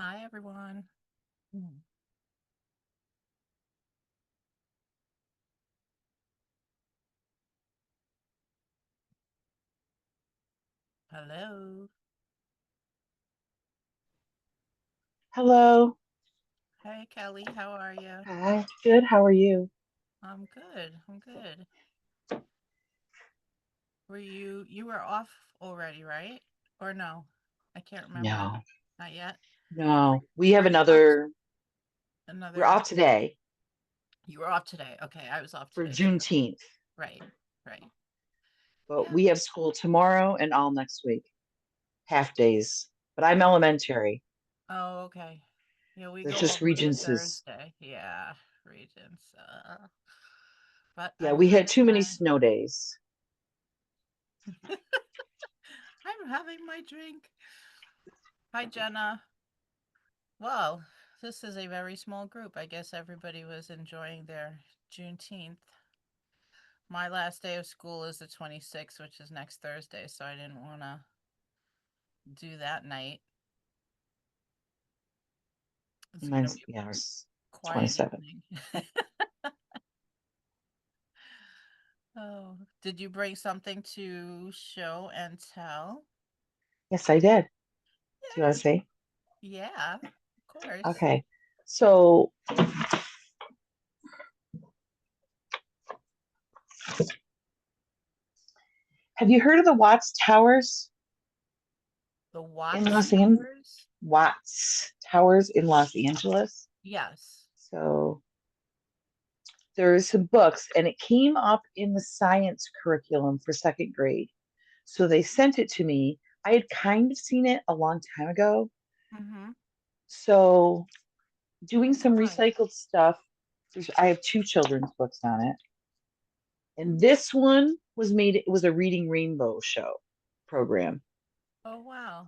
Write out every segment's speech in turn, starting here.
Hi, everyone. Mm. Hello. Hello. Hey, Kelly. How are you? Hi. Good. How are you? I'm good. I'm good. You were off already, right? Or no? I can't remember. No, Not yet. Were, no. We have were you off we're off another? today You were off today. Okay, I was off for today too. Juneteenth, Right. Right. but Yeah. we have school tomorrow and all next week, half days. But I'm elementary. Oh, okay. Yeah, we There's go just home on Regencies. Thursday. Yeah, Regents. But Yeah, I'm we good. had too many snow days. I'm having my drink. Hi, Jenna. Well, this is a very small group. I guess everybody was enjoying their Juneteenth. My last day of school is the 26th, which is next Thursday, so I didn't want to do that night. It's going to Mine's be yeah, a it's quiet 27. evening. Oh, did you bring something to show and tell? Yes, I did. Do you want to Yay! say? Yeah, of course. Okay. So, have you heard of the Watts Towers The in Watts Los Angeles? Towers? Watts Towers in Los Angeles. Yes. So, there's some books, and it came up in the science curriculum for second grade. So they sent it to me. I had kind of seen it a long time ago. Mm-hmm. So doing What's some it like? recycled stuff. I have two children's books on it. And this one was made, it was a Reading Rainbow show program. Oh, wow.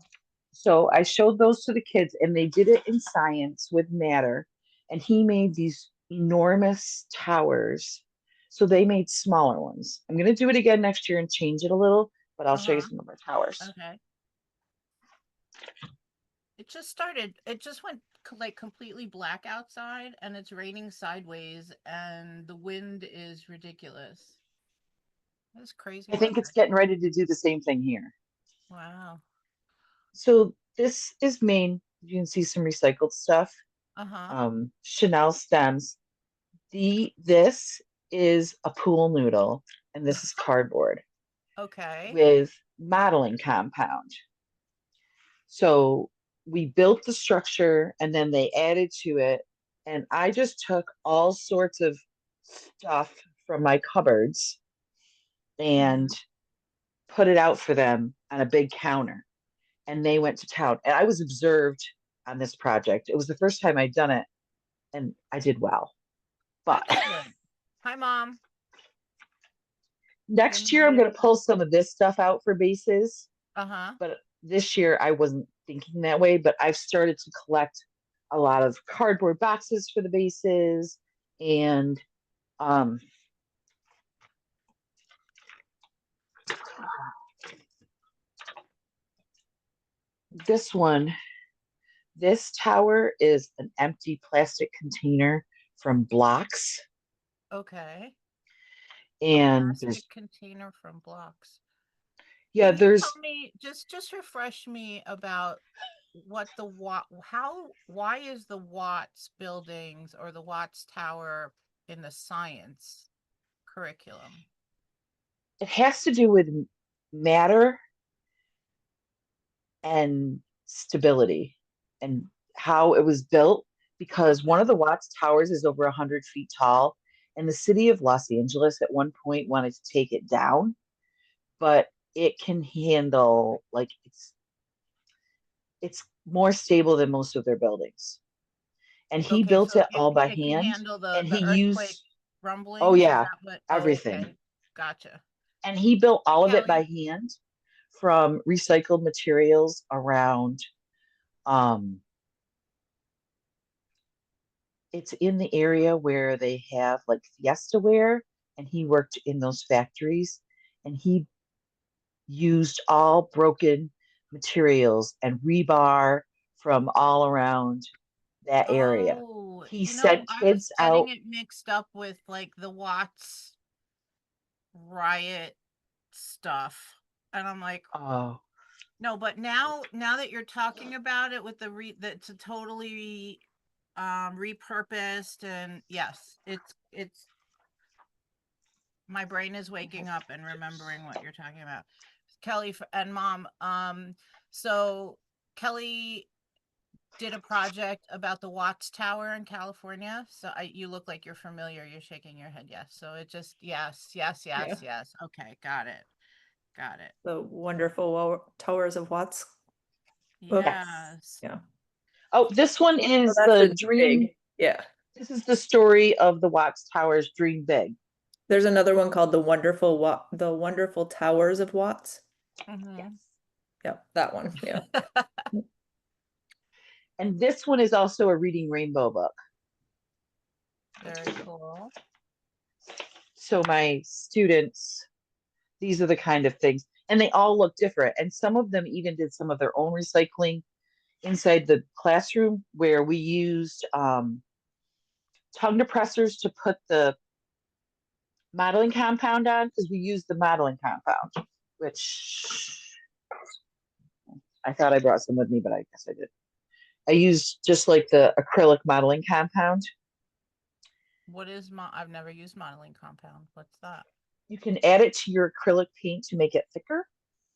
So I showed those to the kids, and they did it in science with matter. And he made these enormous towers. So they made smaller ones. I'm going to do it again next year and change it a little, but I'll show you Uh-huh. some of our towers. Okay. It just started. It just went like completely black outside and it's raining sideways and the wind is ridiculous. It's crazy I think it's weather. getting ready to do the same thing here. Wow. So this is Maine. You can see some recycled stuff. Uh-huh. Chanel stems. This is a pool noodle, and this is cardboard Okay. with modeling compound. So we built the structure and then they added to it. And I just took all sorts of stuff from my cupboards and Mm-hmm. put it out for them on a big counter. And they went to town. And I was observed on this project. It was the first time I'd done it, and I did well. But Excellent. Hi, Mom. Give next me year, I'm the. going to pull some of this stuff out for bases. Uh-huh. But this year, I wasn't thinking that way. But I've started to collect a lot of cardboard boxes for the bases. And um, this one, this tower is an empty plastic container from blocks. Okay. A And plastic there's, container from blocks. yeah, Can you tell there's, me just refresh me about what the Watt how why is the Watts buildings or the Watts Tower in the science curriculum? it has to do with matter and stability and how it was built because one Okay. of the Watts towers is over 100 feet tall. And the city of Los Angeles at one point wanted to take it down, but it can handle like it's more stable than most of their buildings. And he Okay, built so it all by it can hand. handle And he the earthquake used, oh rumblings. Is yeah, that what? Oh, everything. okay. Gotcha. And he built Hey, all of it by Kelly. hand from recycled materials around um it's in the area where they have like Fiesta wear, and he worked in those factories, and he used all broken materials and rebar from all around that area. Oh, He sent I was kids getting out. it mixed up with like the Watts riot stuff. And I'm like, Oh, no, but now that you're talking about it with that's a totally repurposed, and yes, it's my brain is waking up and remembering what you're talking about. Kelly and Mom, so Kelly did a project about the Watts Tower in California. So you look like you're familiar. You're shaking your head. Yes. So it just yes, yes, Yeah. yes, yes. Okay, got it. Got it. The Wonderful Towers of Watts book. yes. Yes. Yeah. Oh, this one So is that's the the dream. big. Yeah. This is the story of the Watts Towers Dream Big. There's another one called the Wonderful Towers of Watts. Yes. Mm-hmm. Yep, that one. Yeah. And this one is also a Reading Rainbow book. Very cool. So my students, these are the kind of things, and they all look different. And some of them even did some of their own recycling inside the classroom where we used tongue depressors to put the modeling compound on because we used the modeling compound, which I thought I brought some with me, but I guess I did. I used just like the acrylic modeling compound. What is I've never used modeling compound. What's that? You can add it to your acrylic paint to make it thicker.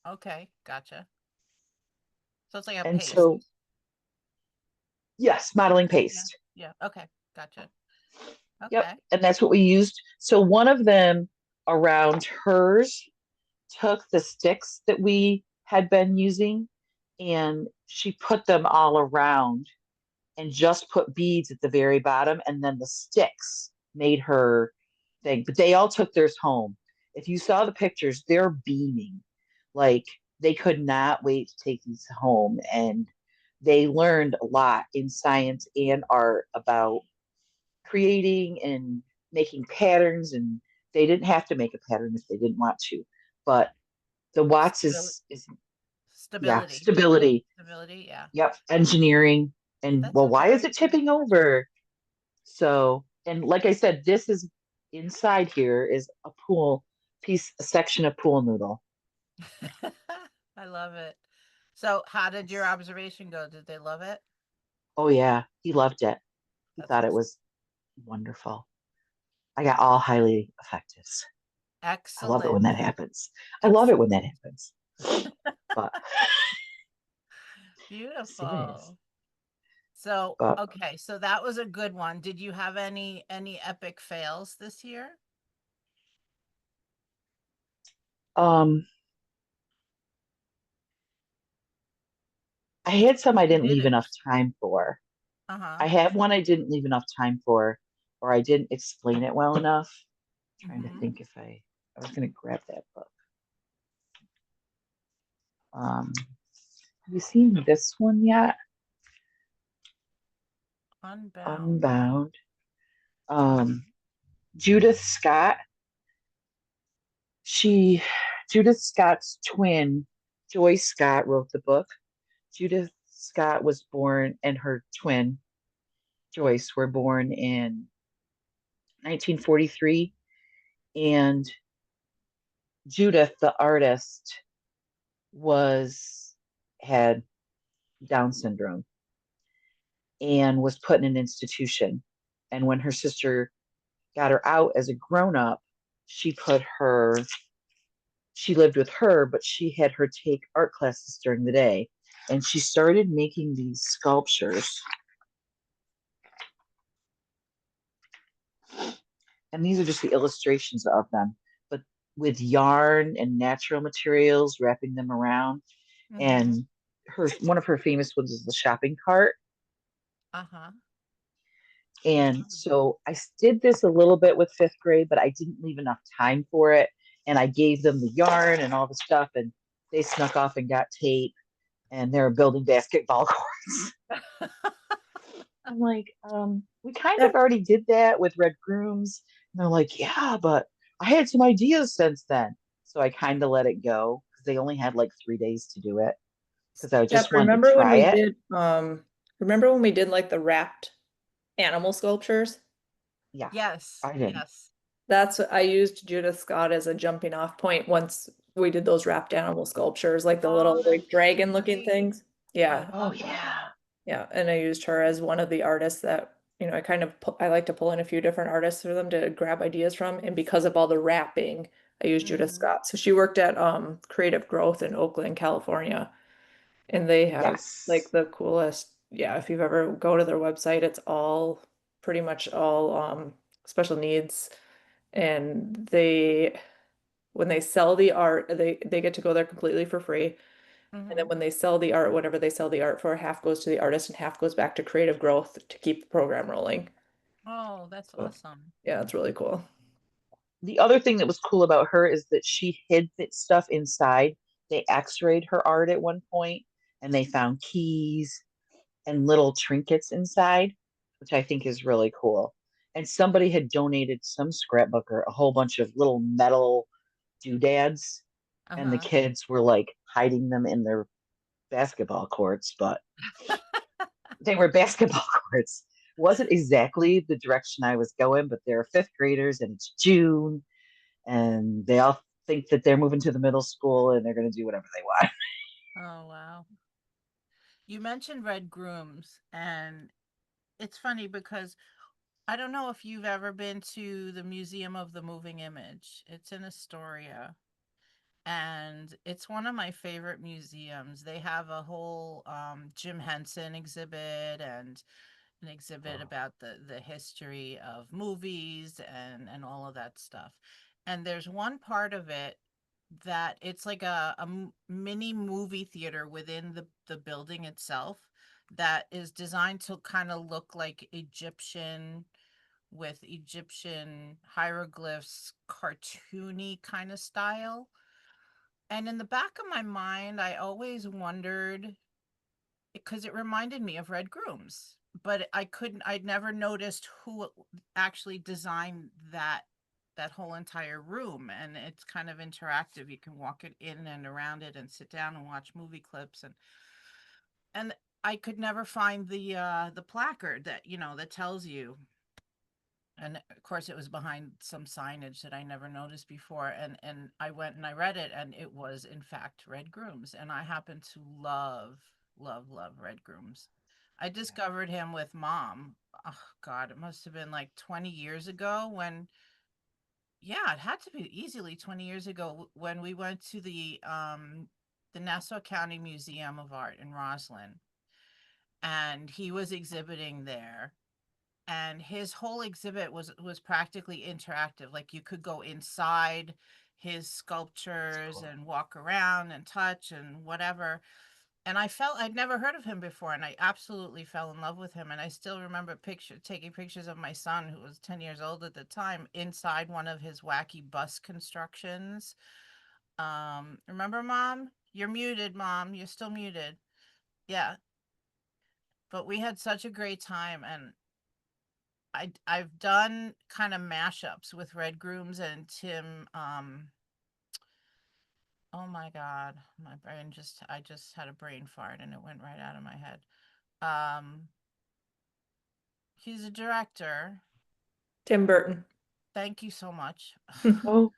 Okay, gotcha. So it's like a And paste. so, yes, modeling Yeah. paste. Yeah. Okay. Gotcha. Yep. Okay. And that's what we used. So one of them around hers took the sticks that we had been using and she put them all around and just put beads at the very bottom. And then the sticks made her thing. But they all took theirs home. If you saw the pictures, they're beaming. Like they could not wait to take these home. And they learned a lot in science and art about creating and making patterns. And they didn't have to make a pattern if they didn't want to. But the Watts Stability. is yeah, Stability. Right? stability. Stability. Yeah. Yep, engineering. And That's well, a why is very it good. tipping over? So, and like I said, this is inside here is a pool piece, a section of pool noodle. I love it. So, how did your observation go? Did they love it? Oh yeah, he loved it. He That's thought it awesome. was wonderful. I got all highly effectives. I love it when Excellent. that happens. I love it when Excellent. that happens. But serious. Beautiful. So, But okay, so that was a good one. Did you have any epic fails this year? um I had some I You didn't leave didn't. enough time for. Uh-huh. I have one I didn't leave enough time for, or I didn't explain it well enough. Trying to Mm-hmm. think if I was going to grab that book. Have you seen this one yet? Unbound. Unbound. Um, Judith Scott. She, Judith Scott's twin, Joyce Scott, wrote the book. Judith Scott was born, and her twin, Joyce, were born in 1943. And Judith, the artist, was had Down syndrome and was put in an institution. And when her sister got her out as a grown up, she put her, she lived with her, but she had her take art classes during the day. And she started making these sculptures. And these are just the illustrations of them, but with yarn and natural materials, wrapping them around. Mm-hmm. And her one of her famous ones is the shopping cart. Uh-huh. And so I did this a little bit with fifth grade, but I didn't leave enough time for it. And I gave them the yarn and all the stuff, and they snuck off and got tape, and they were building basketball courts. I'm like, we kind Yeah. of already did that with Red Grooms. And they're like, yeah, but I had some ideas since then. So I kind of let it go because they only had like 3 days to do it because I Jeff, just wanted to remember when try we it. did Remember when we did like the wrapped animal sculptures? Yeah, Yes, I did. yes. That's what I used Judith Scott as a jumping off point once we did those wrapped animal sculptures, like the Oh, little like that's dragon looking cute. things. I Yeah. Oh love them. yeah. Yeah. And I used her as one of the artists that, I kind of I like to pull in a few different artists for them to grab ideas from. And because of all the wrapping, I used Judith Hmm. Scott. So she worked at Creative Growth in Oakland, California. And they have like Yes. the coolest, yeah, if you've ever go to their website, it's all pretty much all special needs. And they when they sell the art, they get to go there completely for free. And then Hmm. when they sell the art, whatever they sell the art for, half goes to the artist and half goes back to creative growth to keep the program rolling. Oh, that's So awesome. yeah, it's really cool. The other thing that was cool about her is that she hid that stuff inside. They x-rayed her art at one point and they found keys and little trinkets inside, which I think is really cool. And somebody had donated some scrapbook or a whole bunch of little metal doodads, and the Uh-huh. kids were like hiding them in their basketball courts, but they were basketball courts. Wasn't exactly the direction I was going, but they're fifth graders and it's June and they all think that they're moving to the middle school and they're going to do whatever they want. Oh, wow. You mentioned Red Grooms, and it's funny because I don't know if you've ever been to the Museum of the Moving Image. It's in Astoria, and it's one of my favorite museums. They have a whole Jim Henson exhibit and an exhibit Oh, about the history of movies and all of that stuff. And there's one part of it that it's like a mini movie theater within the building itself that is designed to kind of look like Egyptian, with Egyptian hieroglyphs, cartoony kind of style. And in the back of my mind, I always wondered, because it reminded me of Red Grooms, but I'd never noticed who actually designed that whole entire room. And it's kind of interactive. You can walk it in and around it and sit down and watch movie clips, and I could never find the placard that, that tells you. And of course it was behind some signage that I never noticed before, and I went and I read it, and it was in fact Red Grooms, and I happen to love Red Grooms. I yeah. discovered him with mom. Oh god, it must have been like 20 years ago when, yeah, it had to be easily 20 years ago when we went to the Nassau County Museum of Art in Roslyn, and he was exhibiting there, and his whole exhibit was practically interactive. Like you could go inside his That's sculptures cool. and walk around and touch and whatever. And I felt I'd never heard of him before, and I absolutely fell in love with him. And I still remember taking pictures of my son, who was 10 years old at the time, inside one of his wacky bus constructions. Remember, mom? You're muted, mom. You're still muted. Yeah, but we had such a great time, and I've done kind of mashups with Red Grooms and Tim. Oh my God, my brain just I just had a brain fart and it went right out of my head. Um, he's a director. Tim Burton. Thank you so much. Oh,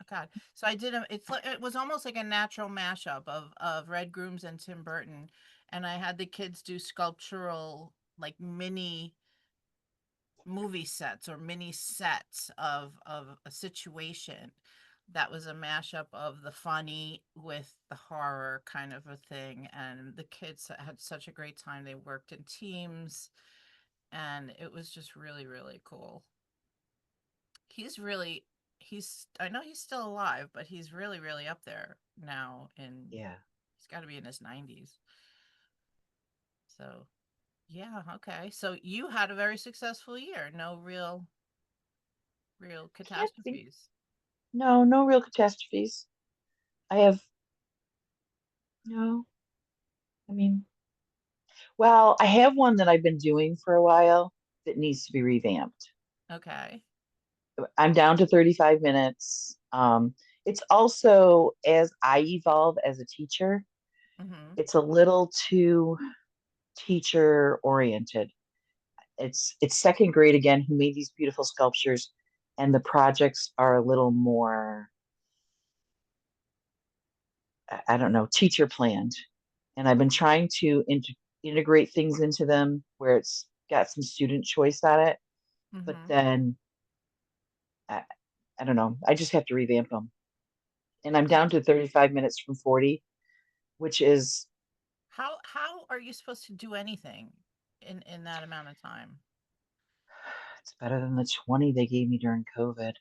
God, so I did a. It was almost like a natural mashup of Red Grooms and Tim Burton, and I had the kids do sculptural, like mini movie sets or mini sets of a situation that was a mashup of the funny with the horror kind of a thing, and the kids had such a great time. They worked in teams, and it was just really cool. He's really he's I know he's still alive, but he's really up there now, and yeah. he's got to be in his 90s. So yeah, okay, so you had a very successful year. No real Can't think. catastrophes. No, no real catastrophes. I have no. I mean, well, I have one that I've been doing for a while that needs to be revamped. Okay. I'm down to 35 minutes. It's also as I evolve as a teacher, Mhm. it's a little too. teacher oriented. It's second grade again who made these beautiful sculptures, and the projects are a little more, I don't know, teacher planned. And I've been trying to integrate things into them where it's got some student choice on it, but Mm-hmm. then I, I don't know. I just have to revamp them. And I'm Yeah. down to 35 minutes from 40, which is How are you supposed to do anything in that amount of time? it's better than the 20 they gave me during COVID.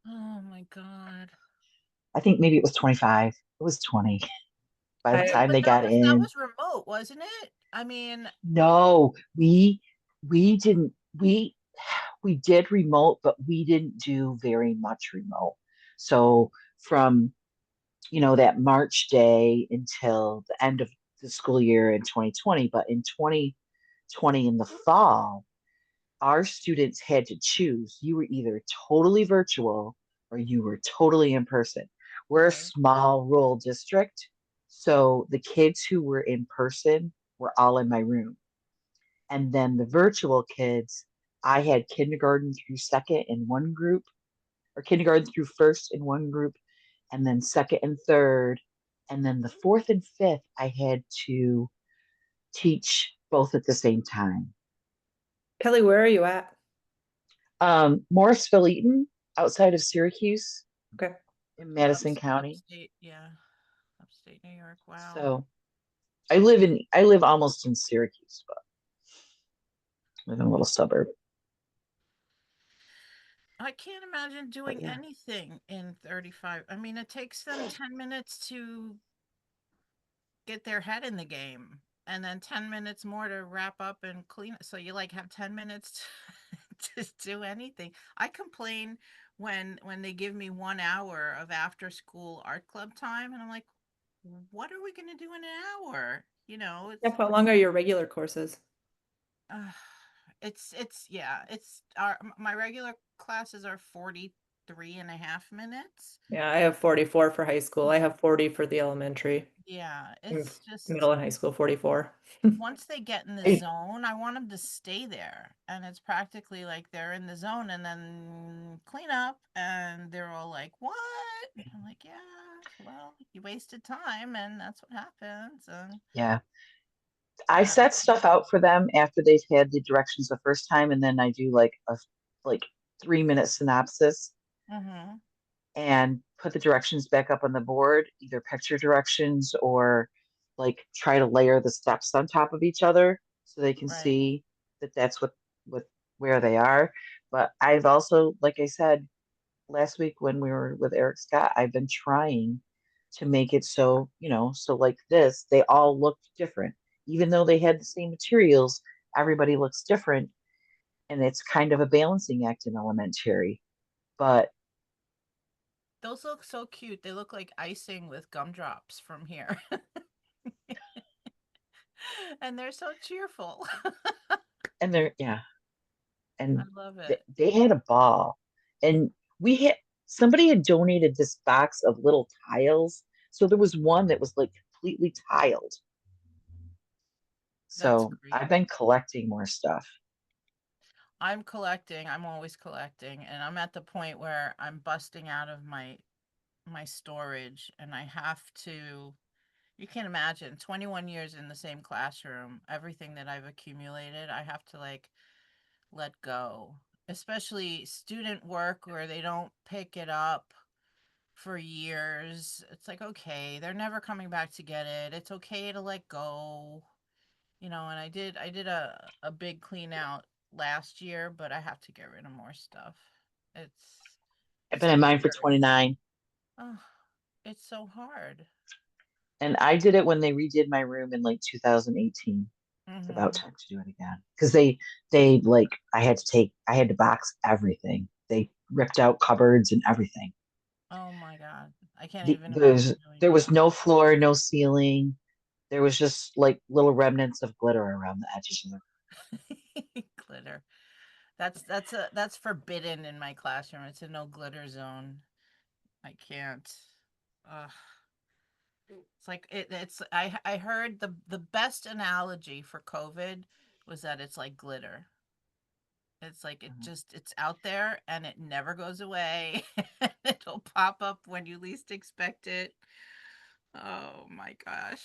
Oh my God. I think maybe it was 25. It was 20 by the I time But they that got was that in. was remote, wasn't it? I mean, No, we didn't we did remote, but we didn't do very much remote. So from, that March day until the end of the school year in 2020, but in 2020 in the fall, our students had to choose. You were either totally virtual or you were totally in person. We're a right, small rural district, so the kids who were in person were all in my room. And then the virtual kids, I had kindergarten through second in one group, or kindergarten through first in one group, and then second and third. And then the fourth and fifth, I had to teach both at the same time. Kelly, where are you at? Morrisville Eaton, outside of Syracuse Okay. in Madison ups, County. upstate, yeah, upstate New York. Wow. So I live almost in Syracuse, but I live in a little suburb. I can't imagine But doing yeah. anything in 35. I mean, it takes them 10 minutes to get their head in the game and then 10 minutes more to wrap up and clean it. So you like have 10 minutes to do anything. I complain when they give me 1 hour of after school art club time and I'm like, what are we going to do in an hour? Jeff, how long are your regular courses? uh, it's yeah, it's my regular classes are 43 and a half minutes. Yeah, I have 44 for high school. I have 40 for the elementary. Yeah, Mm, it's just middle and high school, 44. once they get in the I, zone, I want them to stay there. And it's practically like they're in the zone and then clean up and they're all like, "What?" I'm like, "Yeah, well, you wasted time and that's what happens." And yeah. I yeah. set stuff out for them after they've had the directions the first time, and then I do like a like 3 minute synopsis Mhm. and put the directions back up on the board, either picture directions or like try to layer the steps on top of each other so they can Right. see that that's what where they are. But I've also, like I said last week when we were with Eric Scott, I've been trying to make it so, so like this, they all looked different. Even though they had the same materials, everybody looks different. And it's kind of a balancing act in elementary. But Those look so cute. They look like icing with gumdrops from here. And they're so cheerful. and they're yeah, I and love it. they had a ball. And we had somebody had donated this box of little tiles. So there was one that was like completely tiled. That's So great. I've been collecting more stuff. I'm collecting. I'm always collecting, and I'm at the point where I'm busting out of my storage, and I have to. You can imagine 21 years in the same classroom, everything that I've accumulated, I have to like let go. Especially student work where they don't pick it up for years. It's like, okay, they're never coming back to get it. It's okay to let go. And I did a big clean out last year, but I have to get rid of more stuff. It's I've it's been in mine for hard. 29. Oh, it's so hard. And I did it when they redid my room in like 2018. It's about Mhm. time to do it again. Because they like I had to box everything. They ripped out cupboards and everything. Oh my God. I can't The, even there's imagine doing there was that. no floor, no ceiling. There was just like little remnants of glitter around the edges of the Glitter. That's forbidden in my classroom. It's a no glitter zone. I can't. Ugh. It's like it's I heard the best analogy for COVID was that it's like glitter. It's like it's out there and it never goes away. It'll pop up when you least expect it. Oh my gosh.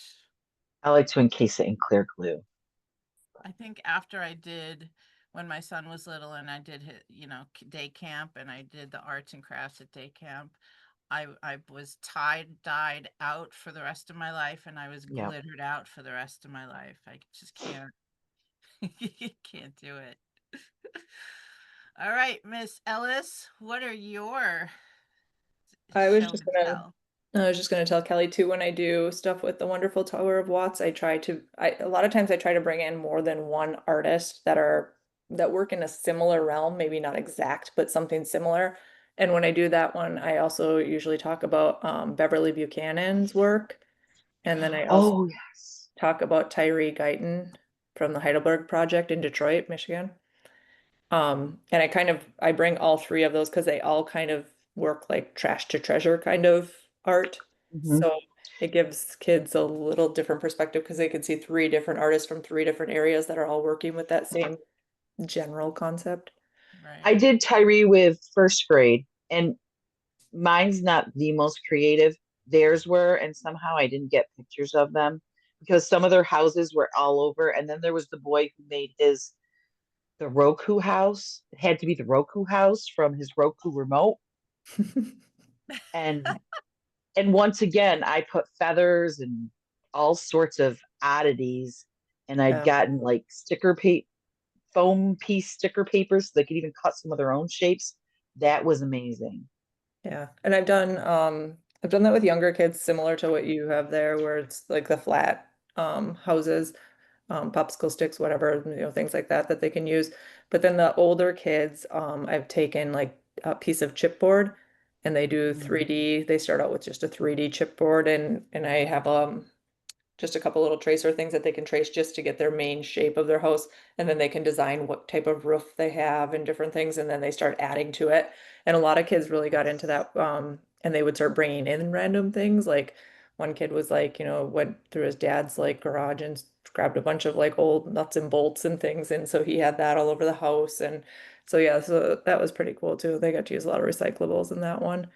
I like to encase it in clear glue. I think after I did when my son was little and I did day camp and I did the arts and crafts at day camp, I was tied dyed out for the rest of my life and I was Yeah. glittered out for the rest of my life. I just can't can't do it. All right, Miss Ellis, what are your I was show just and gonna tell? I was just gonna tell Kelly too, when I do stuff with the Wonderful Tower of Watts, a lot of times I try to bring in more than one artist that work in a similar realm, maybe not exact, but something similar. And when I do that one, I also usually talk about Beverly Buchanan's work. And then I also Oh, yes. talk about Tyree Guyton from the Heidelberg Project in Detroit, Michigan. And I bring all three of those because they all kind of work like trash to treasure kind of art. Hmm. So it gives kids a little different perspective because they can see three different artists from three different areas that are all working with that same general concept. Right. I did Tyree with first grade, and mine's not the most creative. Theirs were, and somehow I didn't get pictures of them because some of their houses were all over. And then there was the boy who made the Roku house. It had to be the Roku house from his Roku remote. And once again, I put feathers and all sorts of oddities, and I'd Yeah. gotten like foam piece sticker paper so they could even cut some of their own shapes. That was amazing. Yeah. And I've done that with younger kids, similar to what you have there, where it's like the flat houses, popsicle sticks, whatever, things like that that they can use. But then the older kids, I've taken like a piece of chipboard and they do Mm. 3D. They start out with just a 3D chipboard and I have just a couple little tracer things that they can trace just to get their main shape of their house. And then they can design what type of roof they have and different things. And then they start adding to it. And a lot of kids really got into that. And they would start bringing in random things. Like one kid was like, went through his dad's like garage and grabbed a bunch of like old nuts and bolts and things. And so he had that all over the house. And so, yeah, so that was pretty cool too. They got to use a lot of recyclables in that one.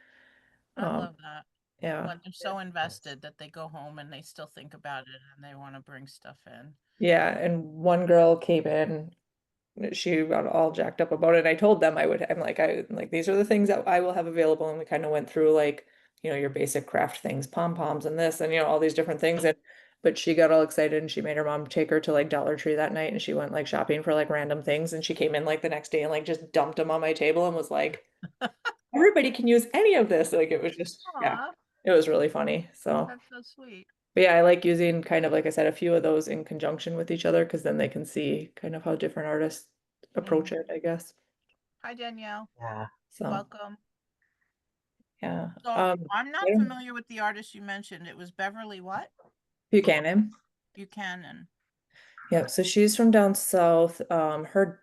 I Um, love that. yeah. When they're so invested that they go home and they still think about it and they want to bring stuff in. Yeah, and one girl came in, she got all jacked up about it. I told them I'm like, these are the things that I will have available. And we kind of went through like, your basic craft things, pom-poms and this and all these different things. But she got all excited and she made her mom take her to like Dollar Tree that night and she went like shopping for like random things and she came in like the next day and like just dumped them on my table and was like, everybody can use any of this. Like it was just, yeah, Aw, it was really funny. So. that's so sweet. But yeah, I like using kind of like I said, a few of those in conjunction with each other because then they can see kind of how different artists approach Mm. it, I guess. Hi, Danielle. Yeah. So Welcome. yeah. So I'm not Yeah. familiar with the artist you mentioned. It was Beverly what? Buchanan. Buchanan. Yeah, so she's from down south. Um, her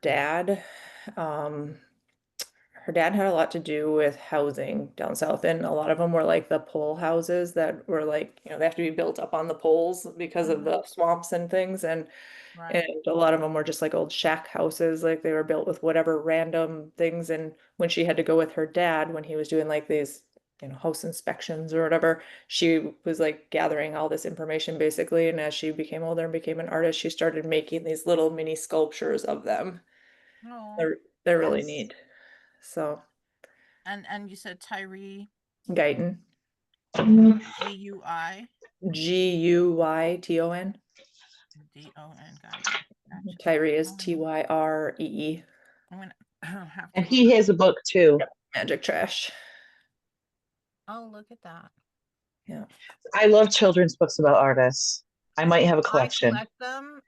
dad had a lot to do with housing down south, and a lot of them were like the pole houses that were like, they have to be built up on the poles because of Hmm. the swamps and things. And Right. a lot of them were just like old shack houses, like they were built with whatever random things. And when she had to go with her dad, when he was doing like these, house inspections or whatever, she was like gathering all this information basically. And as she became older and became an artist, she started making these little mini sculptures of them. Oh, They're really Yes. neat. So, and you said Tyree Guyton, Gui Guyton. Don Guyton. Gotcha. Tyree is Um, Tyree. I'm gonna have to And look. he has a book too. Yep. Magic Trash. Oh, look at that. Yeah. I love children's books about artists. I might have a I collection. collect them,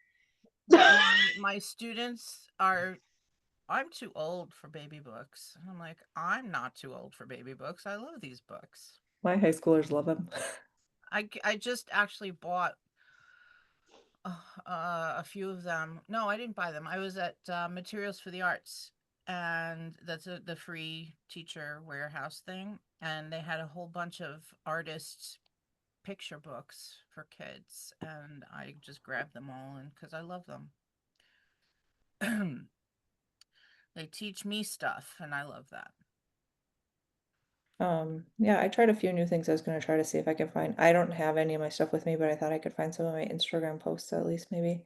but my students are. I'm too old for baby books. And I'm like, I'm not too old for baby books. I love these books. My high schoolers love him. I just actually bought a few of them. No, I didn't buy them. I was at Materials for the Arts, and that's the free teacher warehouse thing. And they had a whole bunch of artists' picture books for kids, and I just grabbed them all and because I love them. They teach me stuff, and I love that. Yeah, I tried a few new things I was gonna try to see if I can find. I don't have any of my stuff with me, but I thought I could find some of my Instagram posts at least maybe.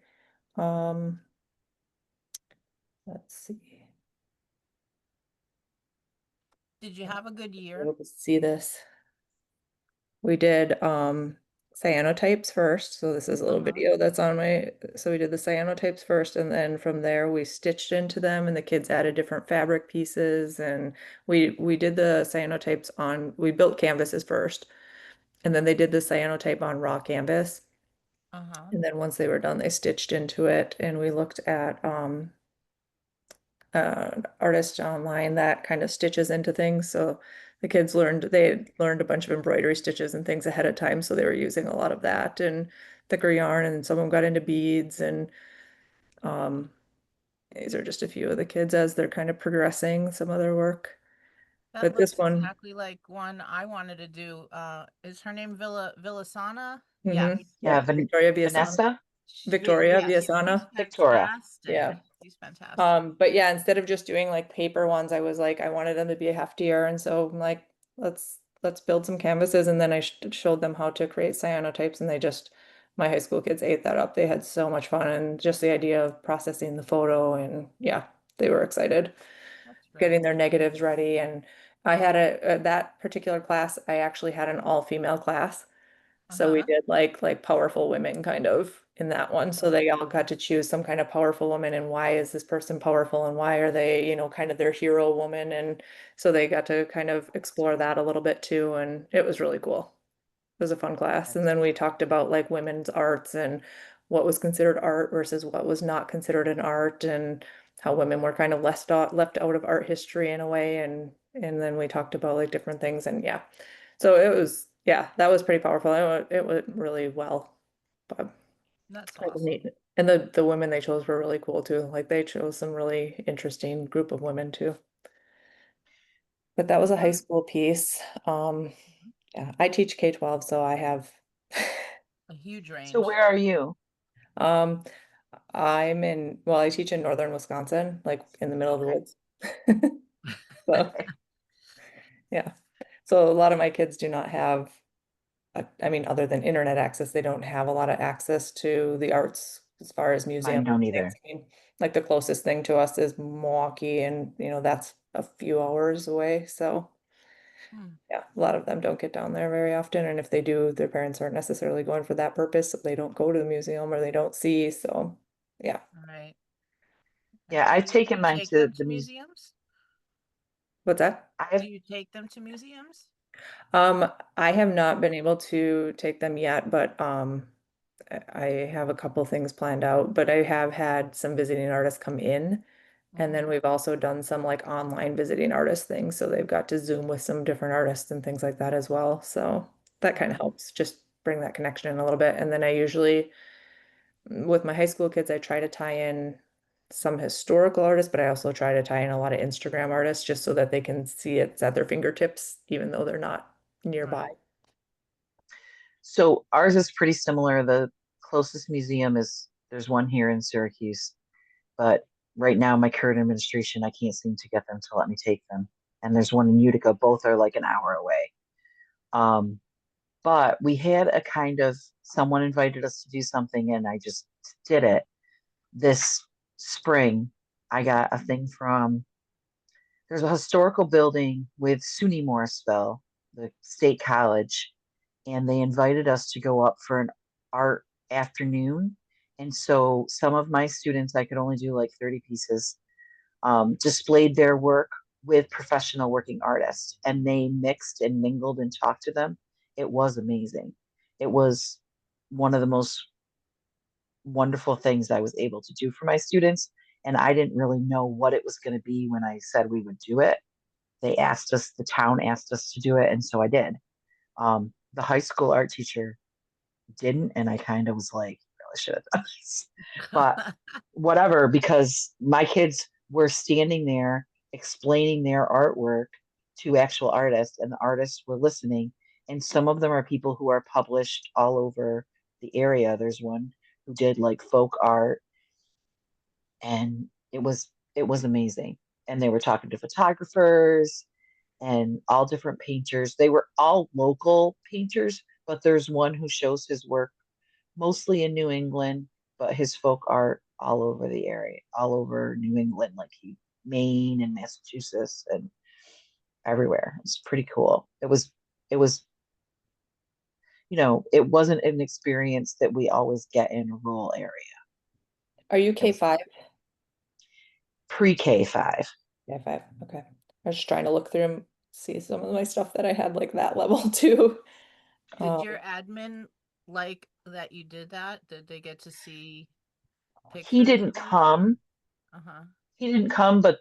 Um, let's see. Did you have a good year? Able to see this. We did cyanotypes first. So this is a little Uh-huh. video that's on my, so we did the cyanotypes first, and then from there we stitched into them, and the kids added different fabric pieces, and we did the cyanotypes on, we built canvases first, and then they did the cyanotype on raw canvas. Uh-huh. And then once they were done, they stitched into it, and we looked at artist online that kind of stitches into things. So the kids they learned a bunch of embroidery stitches and things ahead of time. So they were using a lot of that and thicker yarn, and some of them got into beads. And um, these are just a few of the kids as they're kind of progressing some of their work. That But this looks one, exactly like one I wanted to do. Is her name Villasana? Yeah. Yeah, yep, Victoria Viasana. Vanessa, Victoria Yeah, she's Viasana. Victoria. fantastic. Yeah. She's fantastic. But yeah, instead of just doing like paper ones, I was like, I wanted them to be heftier, and so I'm like, let's build some canvases, and then I showed them how to create cyanotypes, and my high school kids ate that up. They had so much fun, and just the idea of processing the photo, and yeah, they were excited, That's really getting their cool. negatives ready, and I had that particular class, I actually had an all-female class. So we Uh-huh. did like powerful women kind of in that one. So Uh-huh. they all got to choose some kind of powerful woman, and why is this person powerful, and why are they, kind of their hero woman. And so they got to kind of explore that a little bit too. And it was really cool. It was a fun class. And That's then we talked about like women's arts and what was considered art versus what was not considered an art, and how women were kind of left out of art history in a way. And then we talked about like different things, and yeah. So it was, yeah, that was pretty powerful. It went really well. But That's it was awesome. neat. And the women they chose were really cool too. Like they chose some really interesting group of women too. But that was a high Um, school piece. Yeah, I teach K-12, so I have a huge so. range. Where are you? um well, I teach in northern Wisconsin, like in the middle of the Okay. woods. So yeah. So a lot of my kids do not have, I mean, other than internet access, they don't have a lot of access to the arts as far as Mine museums don't and things. either. I mean, like the closest thing to us is Milwaukee, and that's a few hours away. So Hmm. yeah, a lot of them don't get down there very often. And if they do, their parents aren't necessarily going for that purpose. So they don't go to the museum or they don't see. So yeah. All right. Yeah, Do I've you taken mine take to them the to museum. museums? What's that? Do I've you take them to museums? Um, I have not been able to take them yet, but I have a couple things planned out, but I have had some visiting artists come in. And then Mm-hmm. we've also done some like online visiting artist things. So they've got to Zoom with some different artists and things like that as well. So that kind of Right. helps just bring that connection in a little bit. And then I usually, with my high school kids, I try to tie in some historical artists, but I also try to tie in a lot of Instagram artists just so that they can see it's at their fingertips, even though they're not nearby. Right. So ours is pretty similar. The closest museum is there's one here in Syracuse, but right now my current administration, I can't seem to get them to let me take them. And there's one in Utica. Both are like an hour away. Um, but we had a kind of someone invited us to do something, and I just did it. This spring, I got a thing from there's a historical building with SUNY Morrisville, the state college, and they invited us to go up for an art afternoon. And so some of my students, I could only do like 30 pieces, displayed their work with professional working artists, and they mixed and mingled and talked to them. It was amazing. It was one of the most wonderful things I was able to do for my students. And I didn't really know what it was going to be when I said we would do it. They asked us, the town asked us to do it, and so I did. The high school art teacher didn't, and I kind of was like, really should have done this. But whatever, because my kids were standing there explaining their artwork to actual artists, and the artists were listening, And some of them are people who are published all over the area. There's one who did like folk art, and it was amazing. And they were talking to photographers and all different painters. They were all local painters, but there's one who shows his work mostly in New England, but his folk art all over the area, all over New England, like Maine and Massachusetts and everywhere. It's pretty cool. It was, it wasn't an experience that we always get in a rural area. Are you It was K5? pre-K five. K5. Okay. I was just trying to look through and see some of my stuff that I had like that level too. Did Um, your admin like that you did that? Did they get to see He pictures didn't of it? come. Uh-huh. He didn't come, but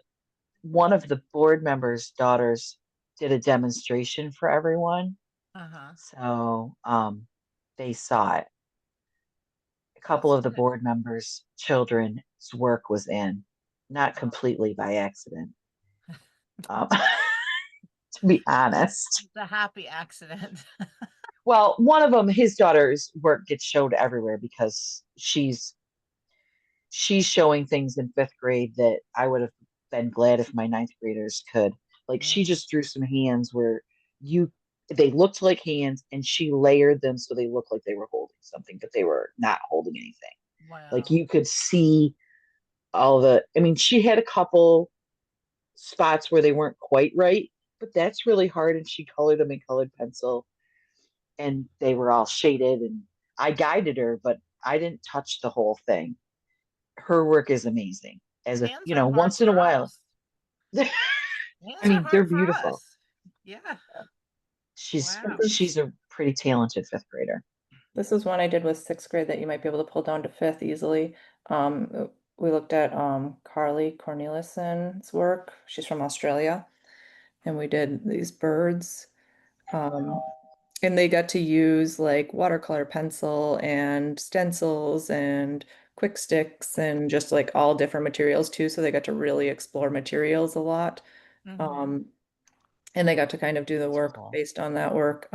one of the board members' daughters did a demonstration for everyone. Uh-huh. So they saw it. A couple That's of the good. board members' children's work was in, not Oh, completely by accident, um, to be honest. it's a happy accident. Well, one of them, his daughter's work gets showed everywhere because she's showing things in fifth grade that I would have been glad if my ninth graders could. Like she Mm, just drew some hands where you they looked like hands and she layered them so they looked like they were holding something, but they were not holding anything. Like wow. you could see I mean, she had a couple spots where they weren't quite right, but that's really hard. And she colored them in colored pencil and they were all shaded. And I guided her, but I didn't touch the whole thing. Her work is amazing. Hands are hard Once in a for while, us. I Hands are mean, they're hard for beautiful. us. Yeah. She's this Wow. she's is a pretty talented fifth grader. this is one I did with sixth grade that you might be able to pull down to fifth easily. We looked at Carly Cornelisson's work. She's from Australia, and we did these birds. Um, and they got to use like watercolor pencil and stencils and quick sticks and just like all different materials too. So they got to really explore materials a lot. Mm-hmm. Um, and they got to kind of do the That's work cool. based on that work.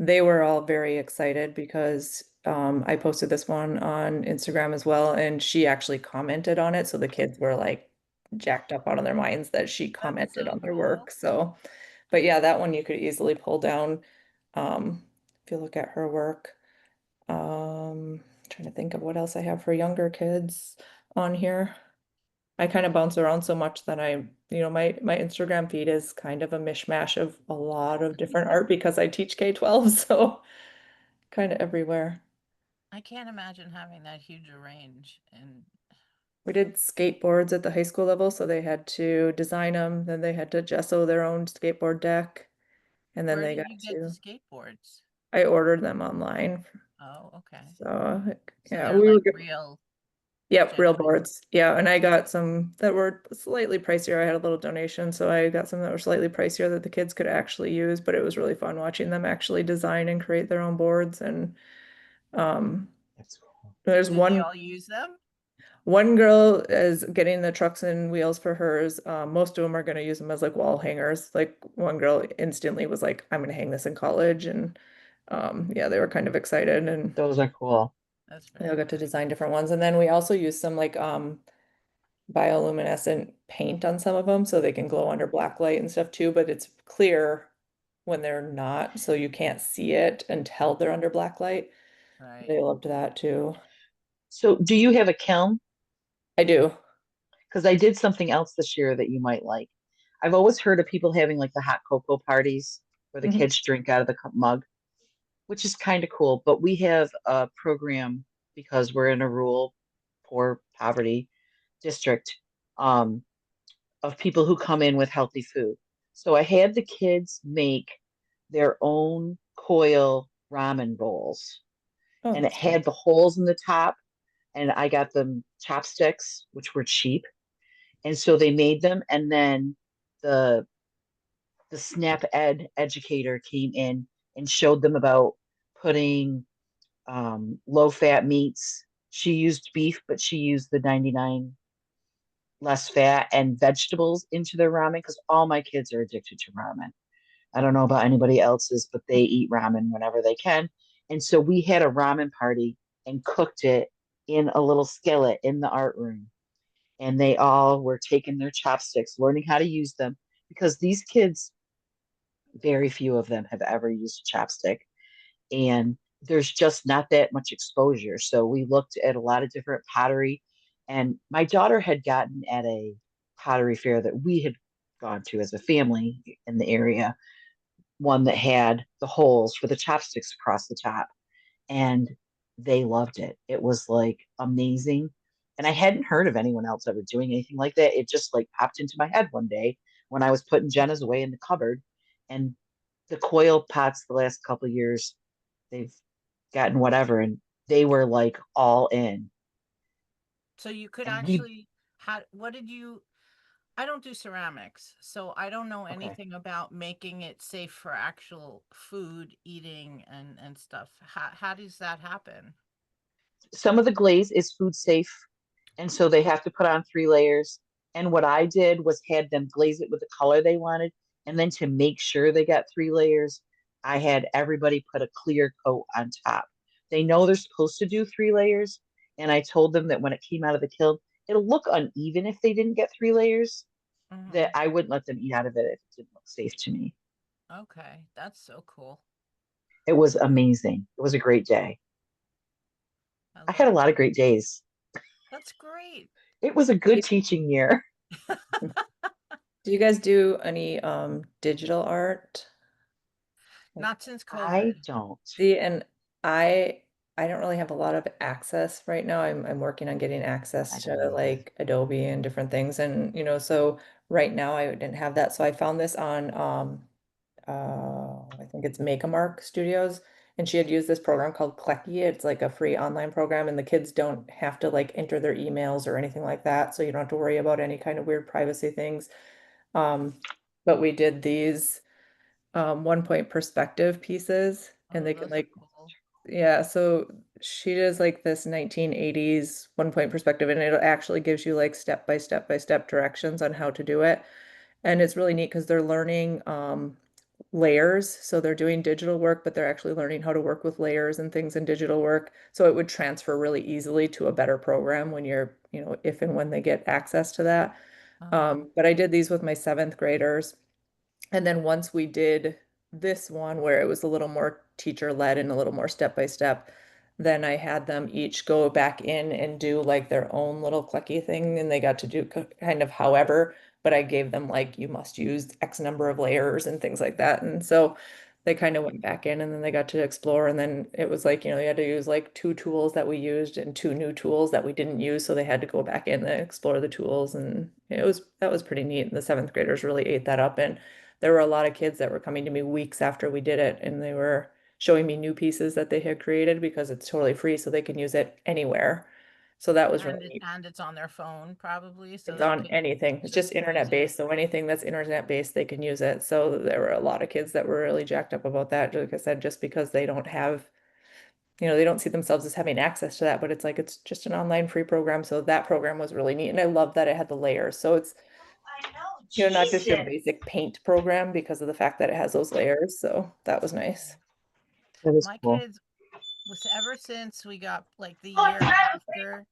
They were all very excited because I posted this one on Instagram as well, and she actually commented on it. So the kids were like jacked up out of their minds that she That's commented so on their cool. work. So, but yeah, that one you could easily pull down if you look at her work. Trying to think of what else I have for younger kids on here. I kind of bounce around so much that my Instagram feed is kind of a mishmash of a lot of different art because I teach K-12, so kind of everywhere. I can't imagine having that huge a range. And We did skateboards at the high school level, so they had to design them, then they had to gesso their own skateboard deck, and then where they did got you get the to, skateboards? I ordered them online. Oh, okay. So So yeah, they're we were like good. real, Yep, real genuine. boards. Yeah, and I got some that were slightly pricier. I had a little donation, so I got some that were slightly pricier that the kids could actually use, but it was really fun watching them actually design and create their own boards. And um, That's cool. there's Did they one all use them? one girl is getting the trucks and wheels for hers. Most of them are going to use them as like wall hangers. Like one girl instantly was like, "I'm going to hang this in college," and yeah, they were kind of excited, and Those are cool. That's they all very got to nice. design different ones. And then we also used some like bioluminescent paint on some of them so they can glow under black light and stuff too, but it's clear when they're not, so you can't see it until they're under black light. Right. They loved that too. So, do you have a kiln? I do. Because I did something else this year that you might like. I've always heard of people having like the hot cocoa parties where the Mhm. kids drink out of the mug, which is kind of cool. But we have a program because we're in a rural, poor, poverty district, um, of people who come in with healthy food. So I had the kids make their own coil ramen bowls, Oh, and it that's fun. had the holes in the top, and I got them chopsticks, which were cheap. And so they made them, and then the the SNAP Ed educator came in and showed them about putting low fat meats. She used beef, but she used the 99 less fat and vegetables into their ramen because all my kids are addicted to ramen. I don't know about anybody else's, but they eat ramen whenever they can. And so we had a ramen party and cooked it in a little skillet in the art room. And they all were taking their chopsticks, learning how to use them because these kids, very few of them have ever used a chopstick. And there's just not that much exposure. So we looked at a lot of different pottery. And my daughter had gotten at a pottery fair that we had gone to as a family in the area, one that had the holes for the chopsticks across the top. And they loved it. It was like amazing. And I hadn't heard of anyone else ever doing anything like that. It just like popped into my head one day when I was putting Jenna's away in the cupboard. And the coil pots the last couple of years, they've gotten whatever. And they were like all in. So you could And we, actually what did you I don't do ceramics, so I don't know okay. anything about making it safe for actual food, eating and stuff. How does that happen? Some of the glaze is food safe, and so they have to put on 3 layers. And what I did was had them glaze it with the color they wanted, and then to make sure they got 3 layers, I had everybody put a clear coat on top. They know they're supposed to do 3 layers, and I told them that when it came out of the kiln, it'll look uneven if they didn't get 3 layers. That Hmm. I wouldn't let them eat out of it if it didn't look safe to me. Okay, that's so cool. It was amazing. It was a great day. I I had love a lot of great days. That's great. It was a good teaching year. Do you guys do any digital art? Not since I COVID. don't. See, and I I don't really have a lot of access right now. I'm working on getting I access don't to either. like Adobe and different things. And so right now I didn't have that. So I found this on I think it's Make a Mark Studios. And she had used this program called Clecky. It's like a free online program, and the kids don't have to like enter their emails or anything like that. So you don't have to worry about any kind of weird privacy things. Um, but we did these 1 point perspective pieces, and Oh, they can those are like, cool. yeah, so she does like this 1980s 1 point perspective, and it actually gives you like step by step directions on how to do it. And it's really neat because they're learning layers. So they're doing digital work, but they're actually learning how to work with layers and things in digital work. So it would transfer really easily to a better program when you're, if and when they get access to that. Uh-huh. But I did these with my seventh graders. And then once we did this one where it was a little more teacher led and a little more step by step, then I had them each go back in and do like their own little clicky thing, and they got to do kind of however, but I gave them like you must use X number of layers and things like that. And so they kind of went back in and then they got to explore, and then it was like, you had to use like two tools that we used and two new tools that we didn't use, so they had to go back in and explore the tools, and that was pretty neat. And the seventh graders really ate that up, and there were a lot of kids that were coming to me weeks after we did it, and they were showing me new pieces that they had created because it's totally free, so they can use it anywhere. So that was really neat. And it's on their phone probably, so It's they on could anything. It's just just use internet it. based. So anything that's internet based, they can use it. So there were a lot of kids that were really jacked up about that. Like I said, just because they don't have, they don't see themselves as having access to that, but it's like it's just an online free program. So that program was really neat. And I love that it had the layers. So it's, I know, not just your Jesus. basic paint program because of the fact that it has those layers. So that was nice. That is My cool. kids was ever since we got like the year after,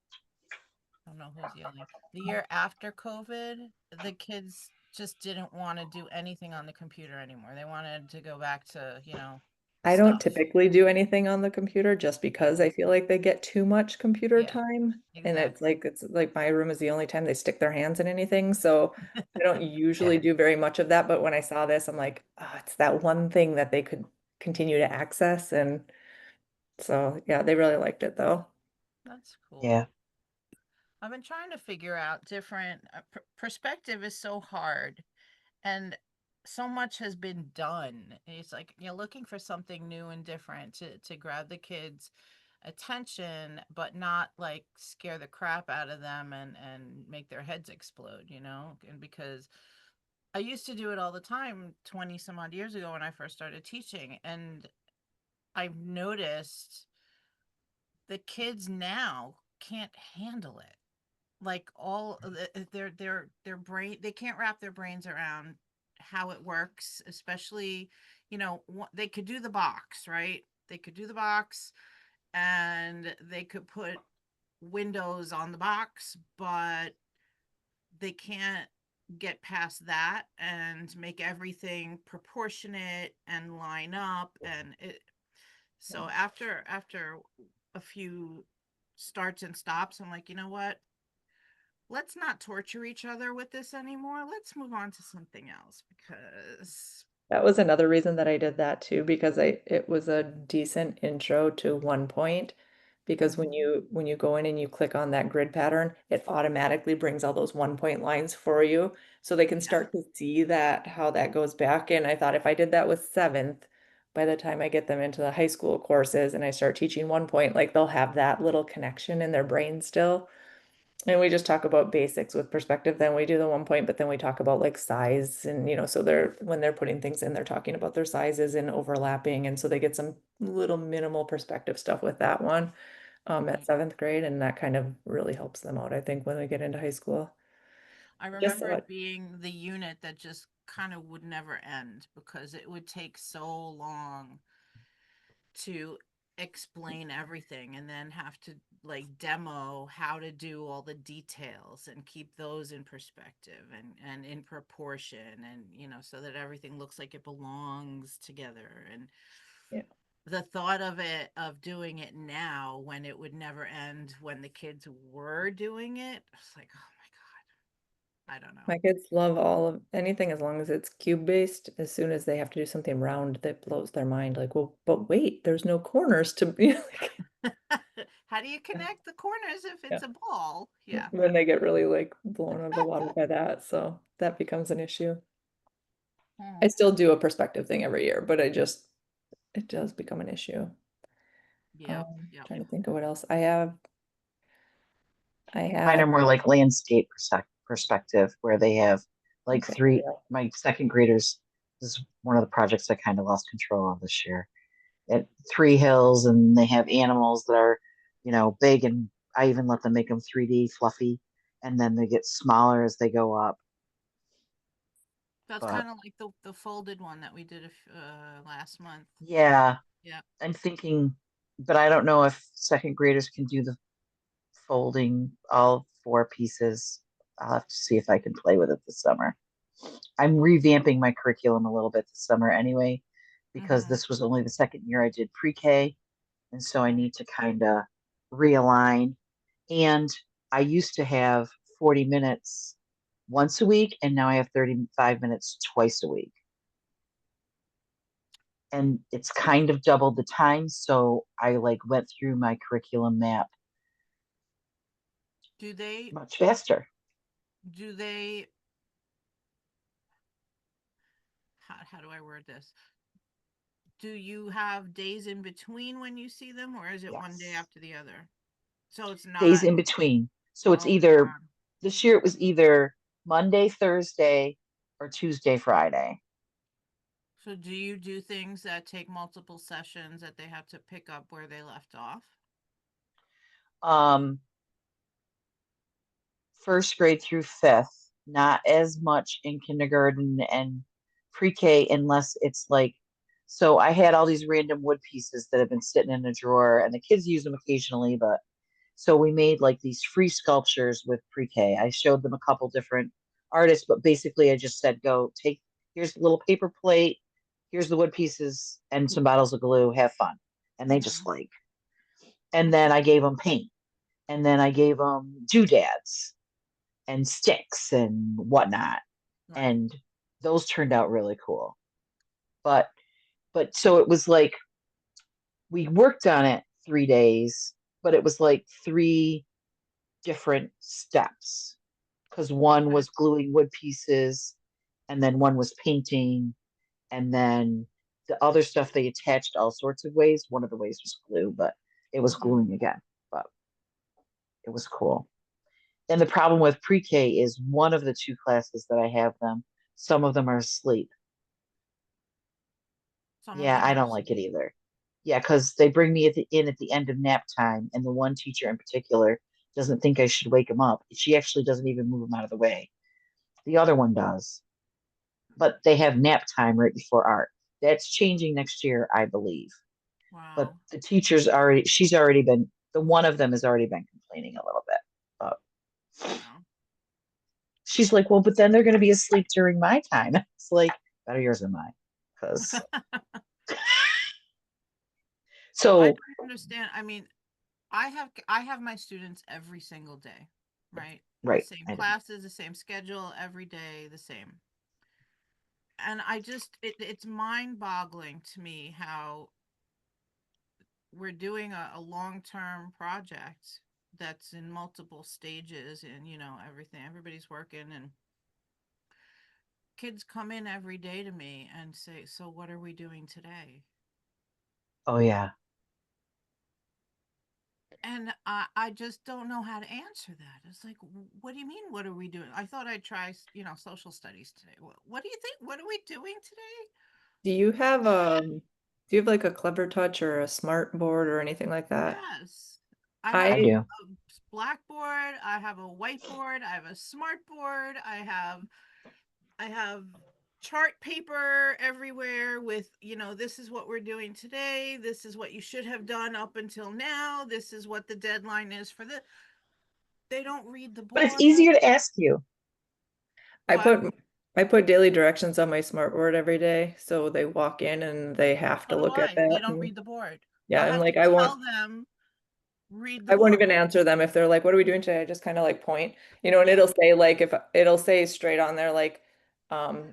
I don't know who's yelling. The year after COVID, the kids just didn't want to do anything on the computer anymore. They wanted to go back to, I don't stuff. typically do anything on the computer just because Yeah. I feel like they get too much computer Yeah, time. And exactly. it's like my room is the only time they stick their hands in anything. So I don't Yeah. usually do very much of that. But when I saw this, I'm like, oh, it's that one thing that they could continue to access. And so, yeah, they really liked it though. That's cool. Yeah. I've been trying to figure out different perspective is so hard, and so much has been done. It's like you're looking for something new and different to grab the kids' attention, but not like scare the crap out of them and make their heads explode, And because I used to do it all the time 20 some odd years ago when I first started teaching, and I've noticed the kids now can't handle it. Like all their brain, they can't wrap their brains around how it works, especially, they could do the box, right? They could do the box and they could put windows on the box, but they can't get past that and make everything proportionate and line up and it so after a few starts and stops, I'm like, you know what, let's not torture each other with this anymore. Let's move on to something else because That was another reason that I did that too, because it was a decent intro to 1 point. Because when Mhm. you go in and you click on that grid pattern, it automatically brings all those 1 point lines for you. So they can Yeah. start to see that how that goes back. And I thought if I did that with seventh, by the time I get them into the high school courses and I start teaching 1 point, like they'll have that little connection in their brain still. And we just talk about basics with perspective, then we do the 1 point, but then we talk about like size and so they're when they're putting things in, they're talking about their sizes and overlapping. And so they get some little minimal perspective stuff with that one at Right. seventh grade, and that kind of really helps them out, I think, when they get into high school. I I just remember thought, it being the unit that just kind of would never end because it would take so long to explain everything and then have to like demo how to do all the details and keep those in perspective and in proportion and so that everything looks like it belongs together and yeah, the thought of it of doing it now when it would never end when the kids were doing it, it's like, oh my god, I don't know. my kids love all of anything as long as it's cube based. As soon as they have to do something round, that blows their mind. Like, well, but wait, there's no corners to be like, How do you connect the corners if yeah. it's a ball? Yeah. Then they get really like blown out of the water by that. So that becomes an issue. I Hmm. still do a perspective thing every year, but it does become an issue. Yep. Yep. Trying to think of what else I have. I Mine have, are more like landscape perspective, where they have like okay, there we three, go. my second graders, this is one of the projects I kind of lost control of this year. At three hills, and they have animals that are, big, and I even let them make them 3D fluffy, and then they get smaller as they go up. That's But kind of like the folded one that we did last month. yeah, Yep. I'm thinking, but I don't know if second graders can do the folding all four pieces. I'll have to see if I can play with it this summer. I'm revamping my curriculum a little bit this summer anyway, because Mm-hmm. this was only the second year I did pre-K. And so I Right. need to kind of realign. And I used to have 40 minutes once a week, and now I have 35 minutes twice a week. And it's kind of doubled the time. So I like went through my curriculum map Do they much faster. do they how do I word this? Do you have days in between when you see them, or is it one day Yes. after the other? So it's Days not. in between. So it's Oh my either god. this year it was either Monday, Thursday, or Tuesday, Friday. So do you do things that take multiple sessions that they have to pick up where they left off? Um, First grade through fifth, not as much in kindergarten and pre-K unless it's like, so I had all these random wood pieces that have been sitting in a drawer and the kids use them occasionally, but so we made like these free sculptures with pre-K. I showed them a couple different artists, but basically I just said, go take, here's a little paper plate, here's the wood pieces and some bottles of glue, have fun. And they just Mm-hmm. like, and then I gave them paint, and then I gave them doodads and sticks and whatnot. Right. And those turned out really cool. But so it was like we worked on it 3 days, but it was like three different steps because one Okay. was gluing wood pieces, and then one was painting, and then the other stuff they attached all sorts of ways. One of the ways was glue, but it was Mm-hmm. gluing again. But it was cool. And the problem with pre-K is one of the two classes that I have them, some of them are asleep. Some of Yeah, them I are don't like it asleep. either. Yeah, because they bring me at the end of nap time, and the one teacher in particular doesn't think I should wake them up. She actually doesn't even move them out of the way. The other one does. but they have nap time right before art. That's changing next year, I believe. But Wow. the teacher's already, she's already been, the one of them has already been complaining a little bit. But Wow. she's like, well, but then they're going to be asleep during my time. It's like, better yours than mine. Because, Well, I so, don't understand. I mean, I have my students every single day, right? right. Same I know. classes, the same schedule, every day, the same. And it's mind-boggling to me how we're doing a long-term project that's in multiple stages and everything. Everybody's working and kids come in every day to me and say, "So what are we doing today?" Oh, yeah. And I just don't know how to answer that. It's like, what do you mean? What are we doing? I thought I'd try, social studies today. What do you think? What are we doing today? Do you have like a clever touch or a smart board or anything like that? Yes. I I have I do. a blackboard. I have a whiteboard. I have a smart board. I have chart paper everywhere with, this is what we're doing today. This is what you should have done up until now. This is what the deadline is for the. They don't read the But it's board. easier to ask you. I What? put daily directions on my smart board every day, so they walk in and they have to So do look at I. They that. don't And read the board. yeah, I and have to like tell them, read the I won't board. even answer them if they're like, "What are we doing today?" I just kind of like point, and Yeah. it'll say like if it'll say straight on there like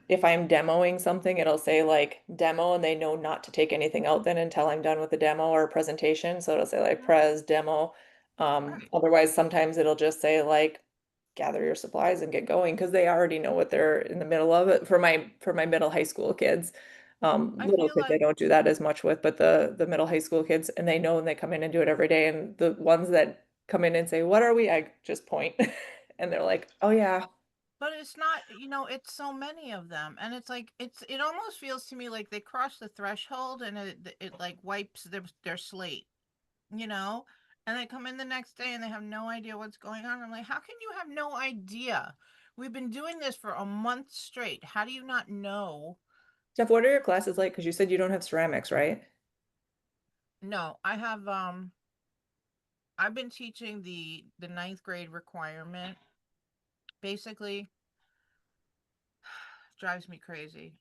if I'm demoing something, it'll say like demo and they know not to take anything out then until I'm done with the demo or presentation. So it'll say like Mhm. pres demo. Right. Otherwise sometimes it'll just say like gather your supplies and get going because they already know what they're in the middle of it for my middle high school kids. I Little feel kids I like, don't do that as much with, but the middle high school kids and they know and they come in and do it every day. And the ones that come in and say, "What are we?" I just point and they're like, "Oh yeah." but it's not, it's so many of them. And it's like, it almost feels to me like they cross the threshold and it like wipes their slate, you know? And they come in the next day and they have no idea what's going on. I'm like, how can you have no idea? We've been doing this for a month straight. How do you not know? Jeff, what are your classes like? Because you said you don't have ceramics, right? No, I've been teaching the ninth grade requirement. Basically, drives me crazy.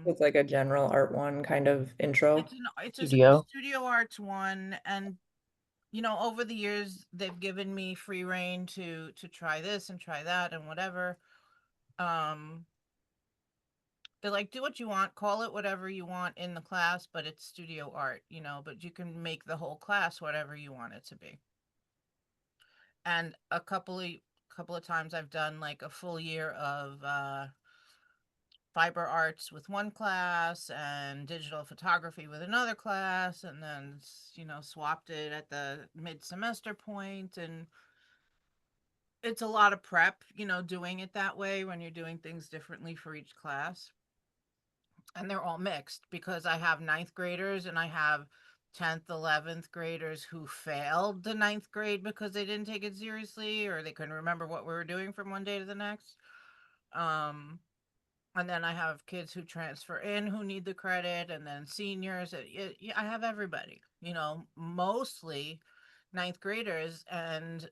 It's like a general art one kind of intro. It's a Studio. studio arts one, and over the years they've given me free reign to try this and try that and whatever. Um, they're like, do what you want, call it whatever you want in the class, but it's studio art, but you can make the whole class whatever you want it to be. And a couple of times I've done like a full year of fiber arts with one class and digital photography with another class, and then swapped it at the mid semester point. And it's a lot of prep, doing it that way when you're doing things differently for each class. And they're all mixed because I have ninth graders and I have 10th, 11th graders who failed the ninth grade because they didn't take it seriously or they couldn't remember what we were doing from one day to the next. Um, and then I have kids who transfer in who need the credit, and then seniors. I have everybody, mostly ninth graders. And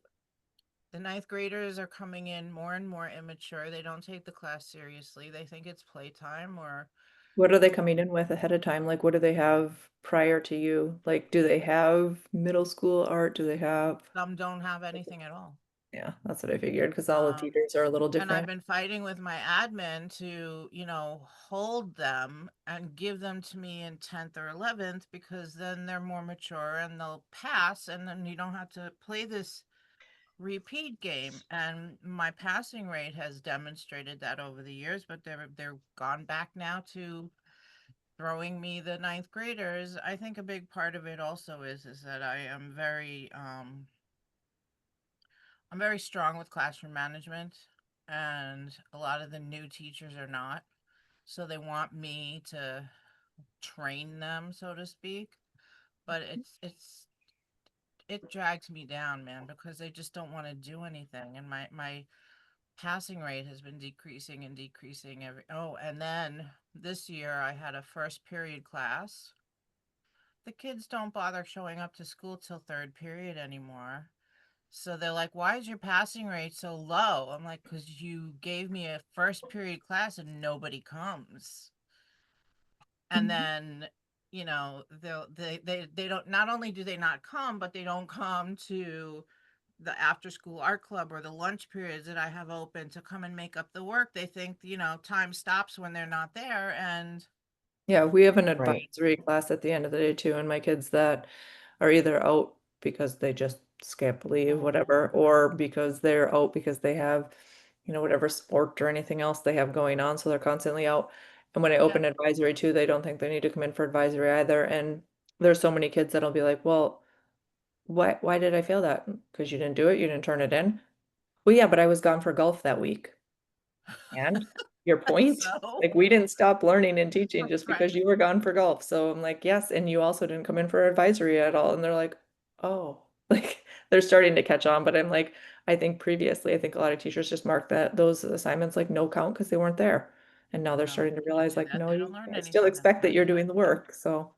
the ninth graders are coming in more and more immature. They don't take the class seriously. They think it's playtime or What are they you coming in with ahead of time? Like, what do they have prior to you? Like, do they have middle school art? Do they have? some don't have anything at all. Yeah, that's what I figured because all the Um, teachers are a little and I've different. been fighting with my admin to, hold them and give them to me in 10th or 11th because then they're more mature and they'll pass and then you don't have to play this repeat game. And my passing rate has demonstrated that over the years, but they're gone back now to throwing me the ninth graders. I think a big part of it also is that I'm very strong with classroom management, and a lot of the new teachers are not. So they want me to train them, so to speak. But it drags me down, man, because they just don't want to do anything. And my passing rate has been decreasing and decreasing every and then this year I had a first period class. The kids don't bother showing up to school till third period anymore. So they're like, "Why is your passing rate so low?" I'm like, "Cuz you gave me a first period class and nobody comes." And Mhm. then, they don't, not only do they not come, but they don't come to the after school art club or the lunch periods that I have open to come and make up the work. They think, time stops when they're not there. And Yeah, we have an Right. advisory class at the end of the day too, and my kids that are either out because they just skip leave, oh, whatever, or because they're out because they have, whatever sport or anything else they have going on, so they're constantly out. And when I yeah, open advisory too, they don't think they need to come in for advisory either. And there's so many kids that'll be like, well, why did I fail that? Because you didn't do it, you didn't turn it in. Well, yeah, but I was gone for golf that week. And your point? so Like we didn't stop learning and teaching just because right. you were gone for golf. So I'm like, yes, and you also didn't come in for advisory at all. And they're like, oh, like they're starting to catch on. But I'm like, I think previously, I think a lot of teachers just marked that those assignments like no count because they weren't there. And now they're No, starting to can't realize do like, that. no, They you don't learn I still anything that expect that way. you're doing the work. So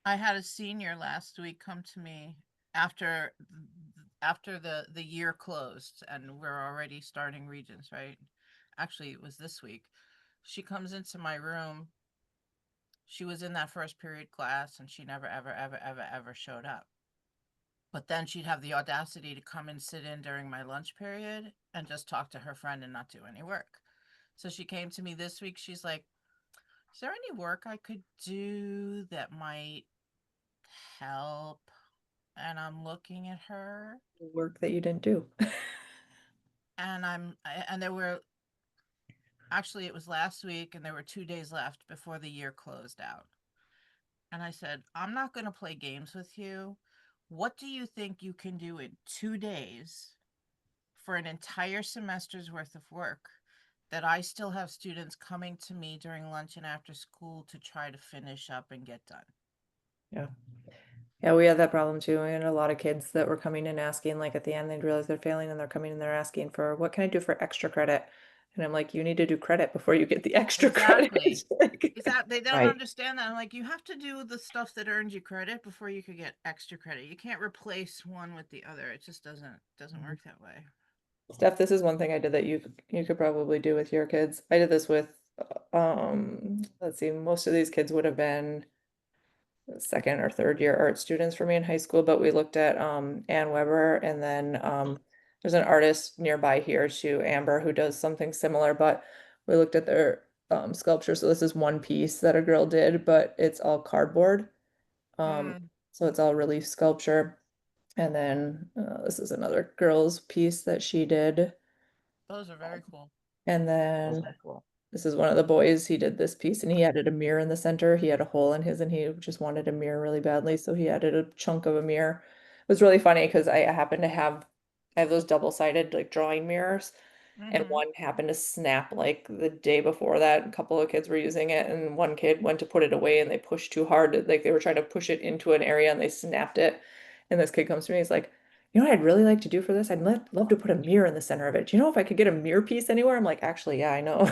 I had a senior last week come to me after the year closed and we're already starting Regents, right? Actually, it was this week. She comes into my room. She was in that first period class and she never ever ever ever ever showed up. But then she'd have the audacity to come and sit in during my lunch period and just talk to her friend and not do any work. So she came to me this week. She's like, "Is there any work I could do that might help?" And I'm looking at her work that you didn't do. and there were, actually it was last week and there were 2 days left before the year closed out. And I said, "I'm not going to play games with you. What do you think you can do in 2 days for an entire semester's worth of work that I still have students coming to me during lunch and after school to try to finish up and get done?" Yeah. Yeah, we had that problem too. We had a lot of kids that were coming and asking, like at the end, they'd realize they're failing and they're coming and they're asking for, what can I do for extra credit? And I'm like, you need to do credit before you get the extra credit. Exactly. Like, Exactly. They don't Right. understand that. I'm like, you have to do the stuff that earns you credit before you could get extra credit. You can't replace one with the other. It just doesn't work that way. Steph, this is one thing I did that you could probably do with your kids. I did this with, let's see, most of these kids would have been second or third year art students for me in high school, but we looked at Ann Weber and then there's an artist nearby here too, Amber, who does something similar, but we looked at their sculpture. So this is one piece that a girl did, but it's all cardboard. Um, Mm, so it's all relief sculpture. And then this is another girl's piece that she did. those are very cool. And Those then are cool. this is one of the boys. He did this piece and he added a mirror in the center. He had a hole in his and he just wanted a mirror really badly. So he added a chunk of a mirror. It was really funny because I happen to I have those double-sided like drawing mirrors. And Mm-hmm. one happened to snap like the day before that. A couple of kids were using it, and one kid went to put it away and they pushed too hard. Like they were trying to push it into an area and they snapped it. And this kid comes to me, he's like, you know what I'd really like to do for this? Love to put a mirror in the center of it. Do you know if I could get a mirror piece anywhere? I'm like, actually, yeah, I know.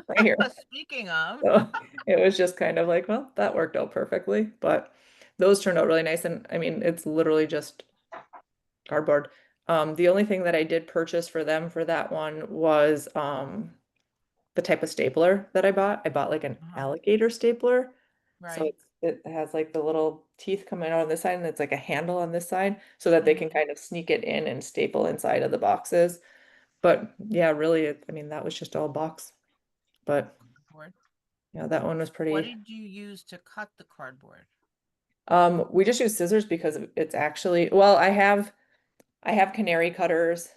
Right here. Speaking of, So it was just kind of like, well, that worked out perfectly. But those turned out really nice. And I mean, it's literally just cardboard. The only thing that I did purchase for them for that one was the type of stapler that I bought. I bought like an uh-huh. alligator stapler. So Right. it has like the little teeth coming out on this side and it's like a handle on this side so that they can Mm-hmm. kind of sneak it in and staple inside of the boxes. But yeah, really, I mean, that was just all box. But Board. yeah, that one was What pretty. did you use to cut the cardboard? We just use scissors because it's actually, well, I have canary cutters.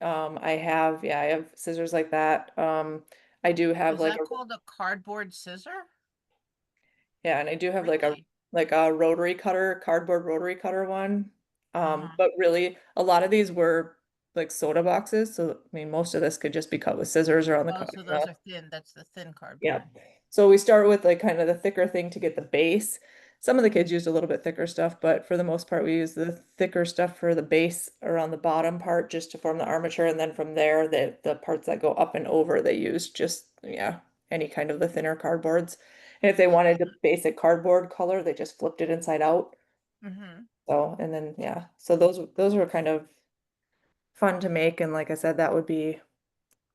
I have scissors like that. I do have Is like that a, called a cardboard scissor? yeah, and I do have Really? like a rotary cutter, cardboard rotary cutter one. Uh-huh. But really a lot of these were like soda boxes. So I mean most of this could just be cut with scissors or on the Oh, cut, so those are thin. That's the thin yeah. cardboard. So we start with like kind of the thicker thing to get the base. Some of the kids used a little bit thicker stuff, but for the most part, we use the thicker stuff for the base around the bottom part just to form the armature. And then from there, the parts that go up and over, they use just, yeah, any kind of the thinner cardboards. And if they wanted the basic cardboard color, they just flipped it inside out. Mm-hmm. So, and then, yeah, so those were kind of fun to make. And like I said, that would be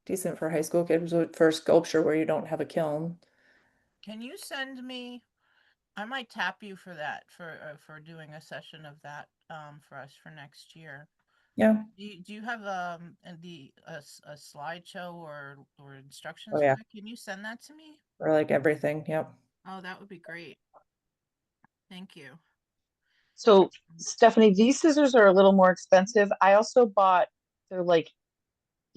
decent for high school kids for sculpture where you don't have a kiln. Can you send me? I might tap you for that for doing a session of that for us for next year. Yeah. Do you have a slideshow or Oh, instructions for yeah. that? Can you send that to me? Or like everything. Yep. Oh, that would be great. Thank you. So, Stephanie, these scissors are a little more expensive. I also bought, they're like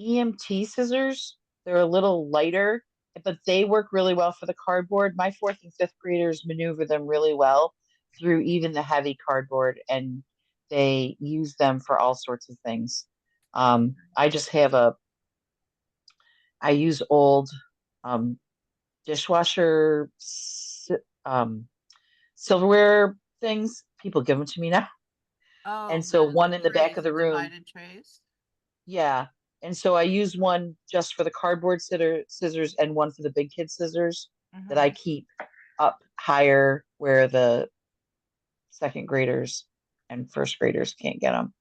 EMT scissors. They're a little lighter, but they work really well for the cardboard. My fourth and fifth graders maneuver them really well through even the heavy cardboard, and they use them for all sorts of things. I just have I use old um, dishwasher um, silverware things. People give them to me now. Oh, And so the one in the back of trays, the the room. divided trays. Yeah. And so I use one just for the cardboard scissors and one for the big kid scissors that I Mm-hmm. keep up higher where the second graders and first graders can't get them,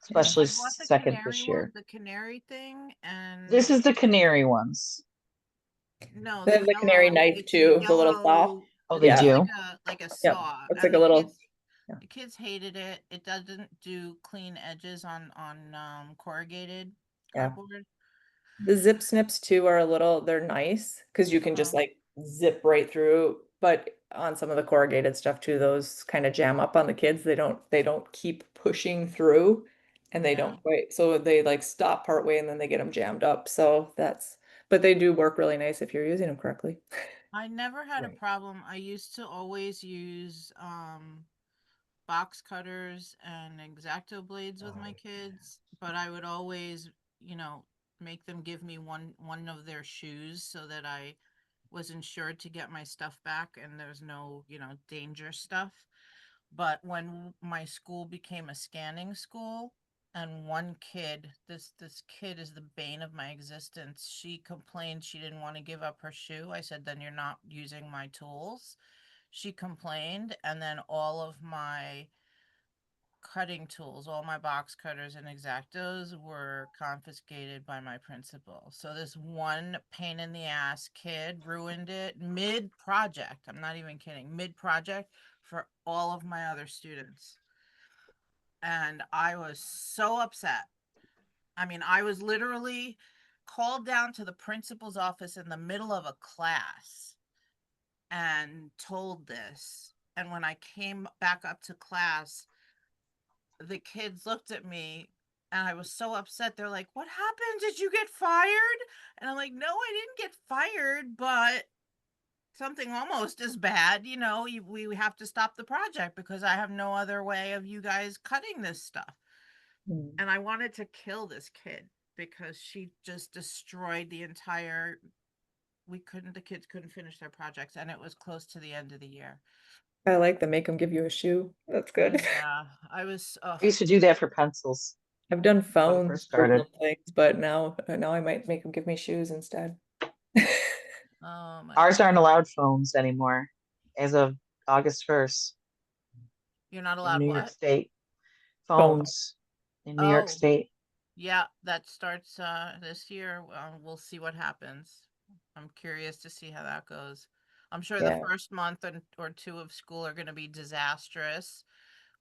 Yeah. especially I bought second this year. the canary thing, This and is the canary ones. no, They the have the canary yellow. knife It's a too, the little saw. yellow. Oh, It they looks Yeah. do? like a Yep. saw, Looks and like a little, yeah. the kids hated it. It doesn't do clean edges on corrugated Yeah. cardboard. The zip snips too are a little, they're nice because you can just Uh-huh. like zip right through. But on some of the corrugated stuff too, those kind of jam up on the kids. They don't keep pushing through and they Yeah. don't quite, so they like stop partway and then they get them jammed up. So but they do work really nice if you're using them correctly. I never had a Right. problem. I used to always use box cutters and X-Acto blades with my kids, but I would always, you know, make them give me one of their shoes so that I was insured to get my stuff back and there's no, danger stuff. But when my school became a scanning school, and one kid, this kid is the bane of my existence. She complained she didn't want to give up her shoe. I said, "Then you're not using my tools." She complained, and then all of my cutting tools, all my box cutters and X-Actos were confiscated by my principal. So this one pain in the ass kid ruined it mid project. I'm not even kidding. Mid project for all of my other students. And I was so upset. I mean, I was literally called down to the principal's office in the middle of a class and told this. And when I came back up to class, the kids looked at me and I was so upset. They're like, "What happened? Did you get fired?" And I'm like, "No, I didn't get fired, but something almost as bad. We have to stop the project because I have no other way of you guys cutting this stuff." Mm. And I wanted to kill this kid because she just destroyed the kids couldn't finish their projects and it was close to the end of the year. I like the make them give you a shoe. That's good. Yeah, I was, oh, I used to do that for pencils I've done when I phones first for started. some things, but now I might make them give me shoes instead. oh my Ours God. aren't allowed phones anymore as of August 1st You're not in allowed New York what? State. Phone. Phones in New York Oh, State. yeah, that starts this year. We'll see what happens. I'm curious to see how that goes. I'm sure the Yeah. first month or two of school are going to be disastrous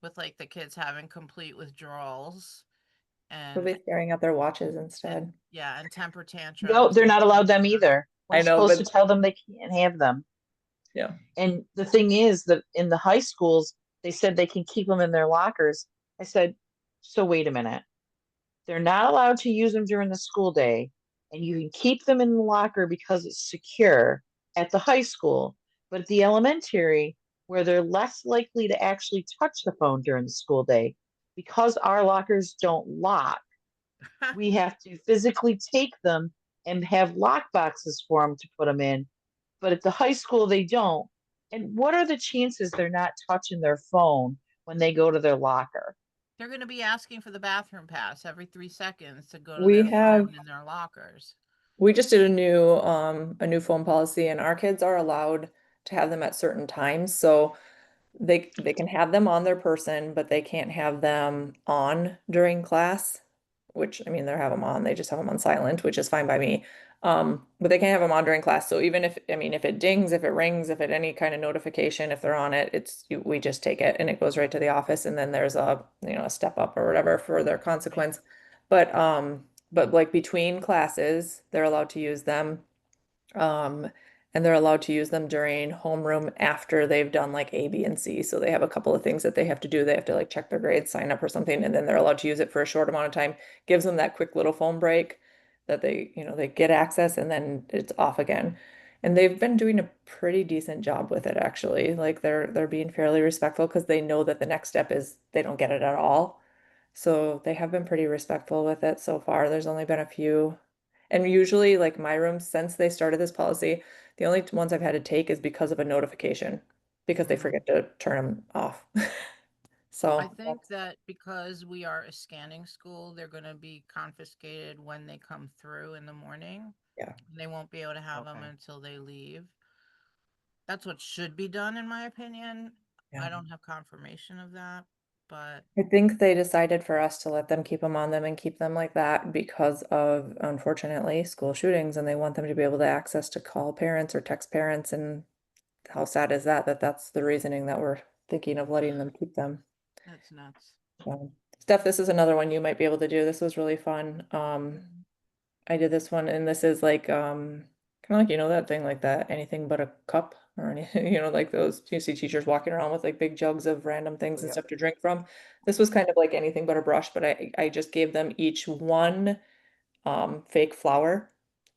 with like the kids having complete withdrawals They'll and be staring at their watches instead. yeah, and temper No, tantrums they're and not all allowed that them stuff. either. We're I know, supposed to but tell them they can't have them. yeah. And the thing is that in the high schools, they said they can keep them in their lockers. I said, so wait a minute. They're not allowed to use them during the school day, and you can keep them in the locker because it's secure at the high school. But at the elementary, where they're less likely to actually touch the phone during the school day, because our lockers don't lock, we have to physically take them and have lock boxes for them to put them in. But at the high school, they don't. And what are the chances they're not touching their phone when they go to their locker? They're going to be asking for the bathroom pass every 3 seconds to go to We their have phone in their lockers. We just did a new phone policy, and our kids are allowed to have them at certain times. So they can have them on their person, but they can't have them on during class, which I mean, they have them on, they just have them on silent, which is fine by me. But they can't have them on during class. So even if, I mean, if it dings, if it rings, if it any kind of notification, if they're on it, we just take it and it goes right to the office, and then there's a step up or whatever for their Right. consequence. But like between classes, they're allowed to use them. Um, and they're allowed to use them during homeroom after they've done like A, B, and C. So they have a couple of things that they have to do. They have to like check their grades, sign up for something, and then they're allowed to use it for a short amount of time. Gives them that quick little phone break that they get access and then it's off again. And they've been doing a pretty decent job with it actually. Like they're being fairly respectful because they know that the next step is they don't get it at all. So they have been pretty respectful with it so far. There's only been a few. And usually, like my rooms, since they started this policy, the only ones I've had to take is because of a notification, because they Mhm. forget to turn them off. I So, think that because we are a scanning school, they're going to be confiscated when they come through in the morning. yeah, They won't be able to have them Okay. until they leave. That's what should be done, in my opinion. yeah. I don't have confirmation of that, but I think they decided for us to let them keep them on them and keep them like that because of, unfortunately, school shootings, and they want them to be able to access to call parents or text parents. And how sad is that, that's the reasoning that we're thinking of letting them keep them. that's nuts. Steph, this is another one you might be able to do. This was really fun. Mhm. I did this one, and this is like kind of like that thing like that anything but a cup or anything, like those you see teachers walking around with like big jugs of random things and Yep. stuff to drink from. This was kind of like anything but a brush, but I just gave them each one fake flower,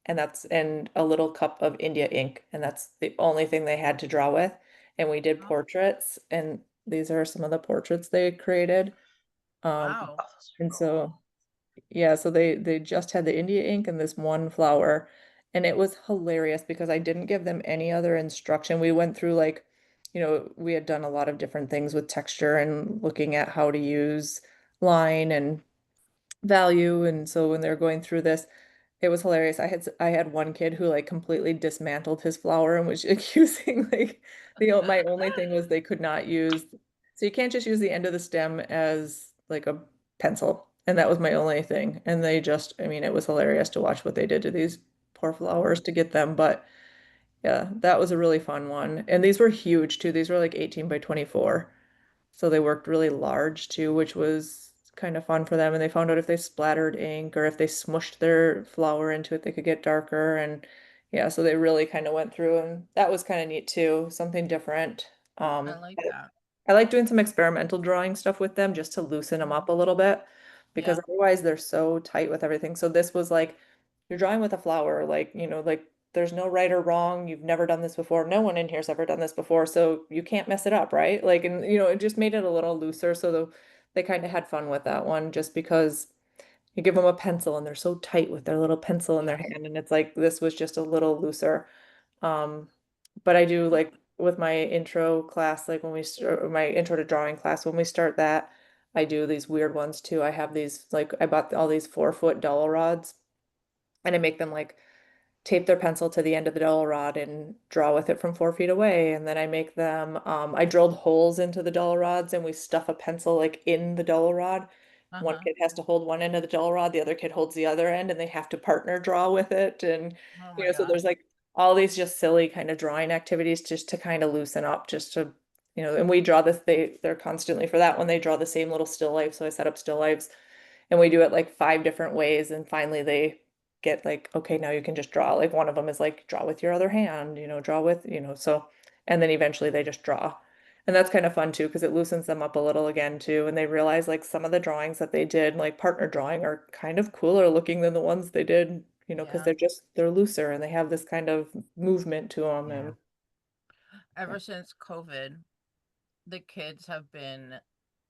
and a little cup of India ink, and that's the only thing they had to draw with. And we did Oh, portraits, and these are some of the portraits they created. Um, wow. Oh, those and are cool. so yeah, so they just had the India ink and this one flower, and it was hilarious because I didn't give them any other instruction. We went through like, we had done a lot of different things with texture and looking at how to use line and value, and so when they're going through this, it was hilarious. I had one kid who like completely dismantled his flower and was accusing like my only thing was they could not use, so you can't just use the end of the stem as like a pencil. And that was my only thing. And they just, I mean, it was hilarious to watch what they did to these poor flowers to get them. But yeah, that was a really fun one. And these were huge too. These were like 18 by 24. So they worked really large too, which was kind of fun for them. And they found out if they splattered ink or if they smushed their flour into it, they could get darker. And yeah, so they really kind of went through, and that was kind of neat too, something different. I Um, like that. I like doing some experimental drawing stuff with them just to loosen them up Mhm. a little bit because Yeah. otherwise they're so tight with everything. So this was like you're drawing with a flower, like, like there's no right or wrong. You've never done this before. No one in here's ever done this before, so you can't mess it up, right? Like, and it just made it a little looser. So they kind of had fun with that one just because you give them a pencil and they're so tight with their little pencil in their Yes. hand, and it's like this was just a little looser. Um, but I do like with my intro class, like when we start my intro to drawing class, when we start that, I do these weird ones too. I have these like I bought all these 4-foot dowel rods, and I make them like tape their pencil to the end of the dowel rod and draw with it from 4 feet away. And then I make them, I drilled holes into the dowel rods and we stuff a pencil like in the dowel rod. One Uh-huh. kid has to hold one end of the dowel rod, the other kid holds the other end, and they have to partner draw with it. And, Oh my so gosh. there's like all these just silly kind of drawing activities just to kind of loosen up, just to, and we draw this, they're constantly for that one, they draw the same little still life. So I set up still lifes and we do it like 5 different ways, and finally they get like, okay, now you can just draw. Like one of them is like draw with your other hand, draw with, so, and then eventually they just draw. And that's kind of fun too because it loosens them up a little again too, and they realize like some of the drawings that they did like partner drawing are kind of cooler looking than the ones they did, because Yeah. they're looser and they have this kind of movement to them. Yeah. And yeah. Ever since COVID, the kids have been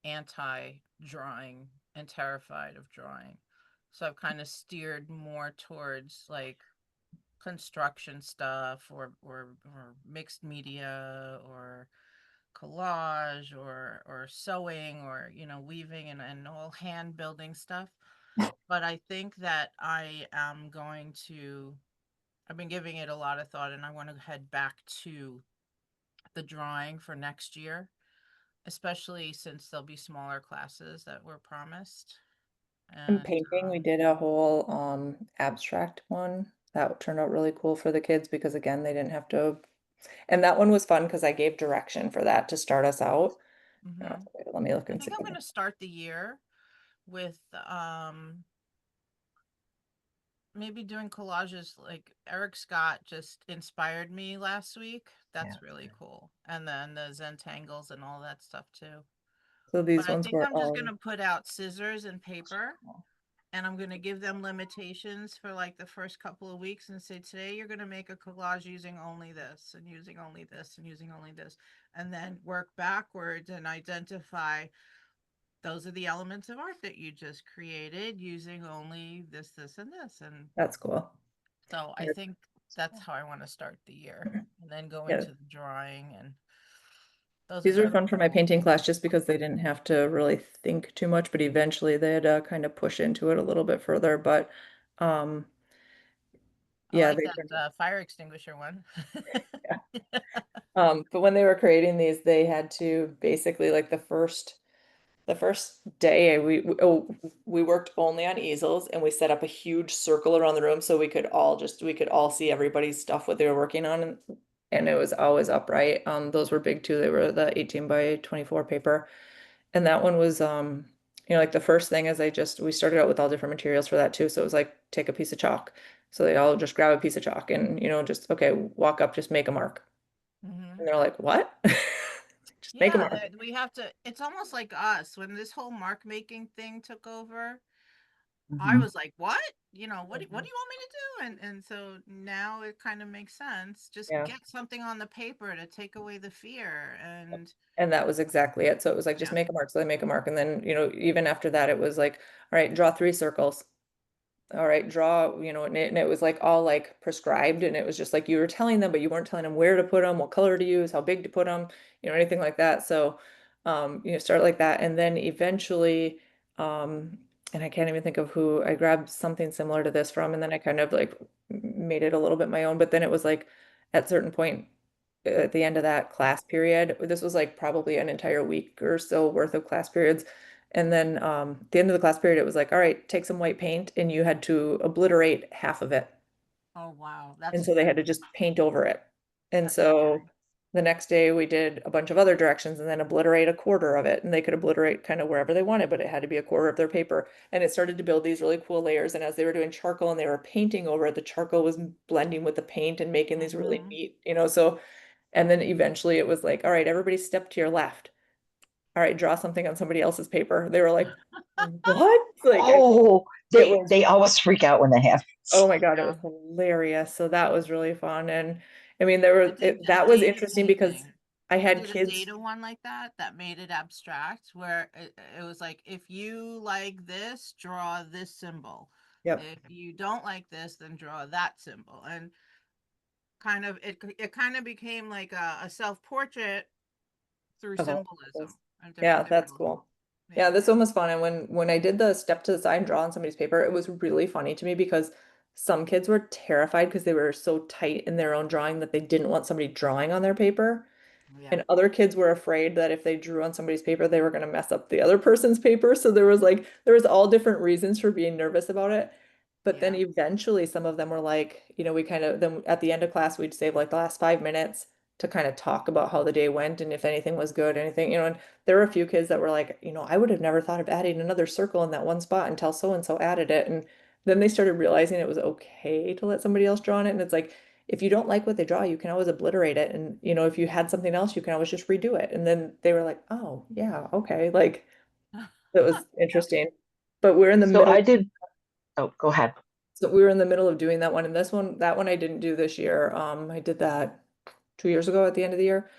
anti drawing and terrified of drawing. So I've kind of steered more towards like construction stuff or mixed media or collage or sewing or weaving and all hand building stuff. But I think that I've been giving it a lot of thought, and I want to head back to the drawing for next year, especially since there'll be smaller classes that were promised. In And painting, we did a whole abstract one that turned out really cool for the kids because again, they didn't have to, and that one was fun because I gave direction for that to start us out. hmm Let me look I and think see. I'm going to start the year with maybe doing collages. Like Eric Scott just inspired me last week. Yeah. That's really cool. And then the Zentangles and all that stuff too. So But these I ones think were I'm just all going to put out scissors and paper, and I'm going to give them limitations for like the first couple of weeks and say, today you're going to make a collage using only this and using only this and using only this, and then work backwards and identify those are the elements of art that you just created using only this, and this. And that's cool. so I Yeah. think that's how I want to start the year and then go Yeah. into the drawing. And those are These are just fun for my painting class just because they didn't have to really think too much, but eventually they had to kind of push into it a little bit further. But um I yeah, like they that turned fire extinguisher one. yeah. But when they were creating these, they had to basically like the first day we worked only on easels and we set up a huge circle around the room so we could all see everybody's stuff what they were working on and it was always upright. Those were big too. They were the 18 by 24 paper. And that one was like the first thing is we started out with all different materials for that too. So it was like take a piece of chalk. So they all just grab a piece of chalk and just okay, walk up, just make a mark. hmm And they're like, "What?" Just make a Yeah, mark. we have to. It's almost like us when this whole mark making thing took over. I Mhm. was like, "What? What Mhm. do you want me to do?" And so now it kind of makes sense. Just Yeah. get something on the paper to take away the fear. And And that was exactly it. So it was like, just yeah, make a mark. So they make a mark. And then, even after that, it was like, all right, draw 3 circles. All right, draw, and it was like all like prescribed. And it was just like you were telling them, but you weren't telling them where to put them, what color to use, how big to put them, anything like that. So, start like that. And then eventually, and I can't even think of who I grabbed something similar to this from. And then I kind of like made it a little bit my own. But then it was like at certain point, at the end of that class period. This was like probably an entire week or so worth of class periods. And then at the end of the class period, it was like, all right, take some white paint, and you had to obliterate half of it. oh wow, And that's so they scary. had to just paint over it. And That's so scary. the next day we did a bunch of other directions and then obliterate a quarter of it. And they could obliterate kind of wherever they wanted, but it had to be a quarter of their paper. And it started to build these really cool layers. And as they were doing charcoal and they were painting over it, the charcoal was blending with the paint and making these really hmm neat, so and then eventually it was like, all right, everybody step to your left. All right, draw something on somebody else's paper. They were like, what? Like, Oh, it they was, they always freak out when that oh happens. my God, it Yeah, was hilarious. So that was really fun. And I mean, that was data's interesting because amazing. I I had did a kids. data one like that made it abstract, where it was like, if you like this, draw this symbol. Yep. If you don't like this, then draw that symbol. And it kind of became like a self portrait through Of all of those. symbolism and Yeah, different that's doodles. cool. Yeah, Yeah. this one was fun. And when I did the step to the side and draw on somebody's paper, it was really funny to me because some kids were terrified because they were so tight in their own drawing that they didn't want somebody drawing on their paper. Yeah. And other kids were afraid that if they drew on somebody's paper, they were going to mess up the other person's paper. So there was all different reasons for being nervous about it. But then Yeah. eventually some of them were like, we kind of then at the end of class, we'd save like the last 5 minutes to kind of talk about how the day went and if anything was good, anything, and there were a few kids that were like, I would have never thought of adding another circle in that one spot until so and so added it. And then they started realizing it was okay to let somebody else draw on it. And it's like, if you don't like what they draw, you can always obliterate it. And, if you had something else, you can always just redo it. And then they were like, oh, yeah, okay. Like, that was interesting. But we're in the So middle. I did. Oh, go ahead. So we were in the middle of doing that one. And that one I didn't do this year. I did that 2 years ago at the end of the year.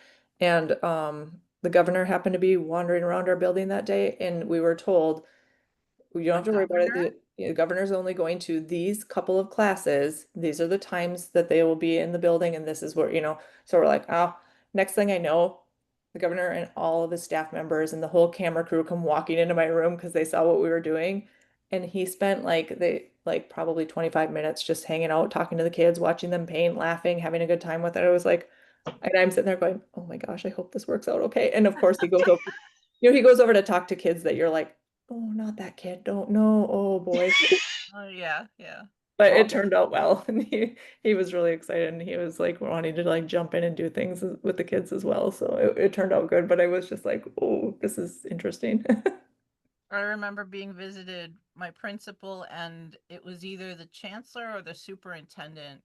And the governor happened to be wandering around our building that day. And we were told, you don't The have to worry about governor? it. the governor's only going to these couple of classes. These are the times that they will be in the building, and this is where, so we're like, oh, next thing I know, the governor and all of his staff members and the whole camera crew come walking into my room because they saw what we were doing. And he spent like probably 25 minutes just hanging out, talking to the kids, watching them paint, laughing, having a good time with it. I was like, and I'm sitting there going, oh my gosh, I hope this works out okay. And of course he goes over, he goes over to talk to kids that you're like, oh, not that kid, don't know. Oh boy. Oh yeah, yeah. But it turned out well. And he was really excited and he was like wanting to like jump in and do things with the kids as well. So it turned out good. But I was just like, oh, this is interesting. I remember being visited, my principal, and it was either the chancellor or the superintendent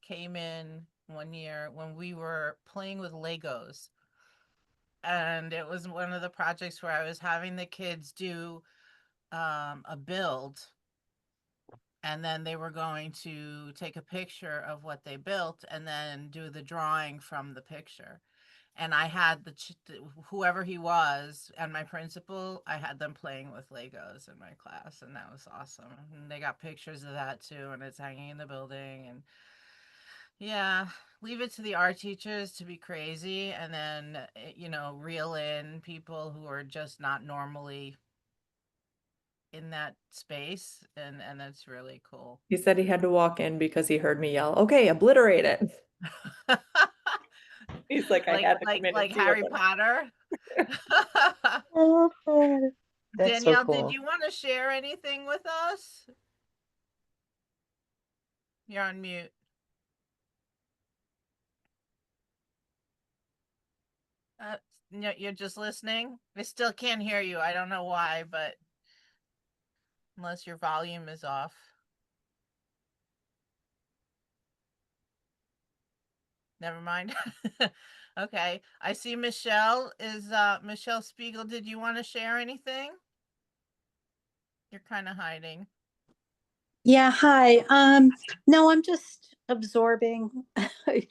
came in one year when we were playing with Legos. And it was one of the projects where I was having the kids do a build, and then they were going to take a picture of what they built and then do the drawing from the picture. And I had whoever he was and my principal, I had them playing with Legos in my class, and that was awesome. And they got pictures of that too, and it's hanging in the building. And yeah, leave it to the art teachers to be crazy, and then reel in people who are just not normally in that space, and that's really cool. He said he had to walk in because he heard me yell, okay, obliterate it. He's like, I had to come in and like see what's Harry on. Potter. That's so Danielle, did cool. you want to share anything with us? You're on mute. Uh, you're just listening. I still can't hear you. I don't know why, but unless your volume is off. Never mind. Okay. I see Michelle is Michelle Spiegel. Did you want to share anything? You're kind of hiding. Yeah, hi. No, I'm just absorbing. I'm Okay.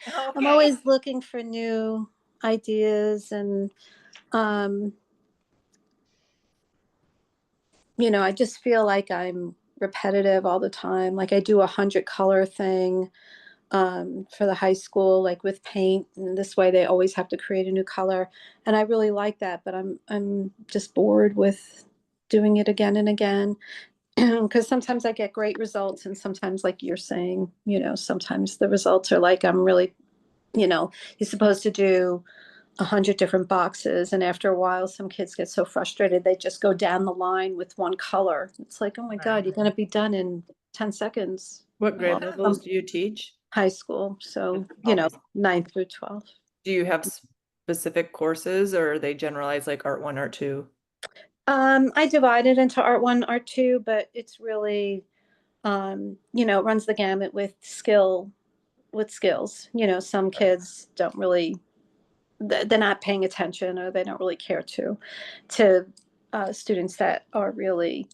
always looking for new ideas and um, I just feel like I'm repetitive all the time. Like I do 100 color thing for the high school, like with paint, and this way they always have to create a new color. And I really like that, but I'm just bored with doing it again and again. Because sometimes I get great results, and sometimes, like you're saying, sometimes the results are like I'm really, you're supposed to do 100 different boxes, and after a while, some kids get so frustrated they just go down the line with one color. It's like, oh my Right. God, you're going to be done in 10 seconds. What grade Well, levels do you teach? high school, so Always. 9th through 12th. Do you have specific courses or are they generalized like art one, art two? I divide it into art one, art two, but it's really, it runs the gamut with skills. Some kids don't really, they're not paying attention, or they don't really care to students that are really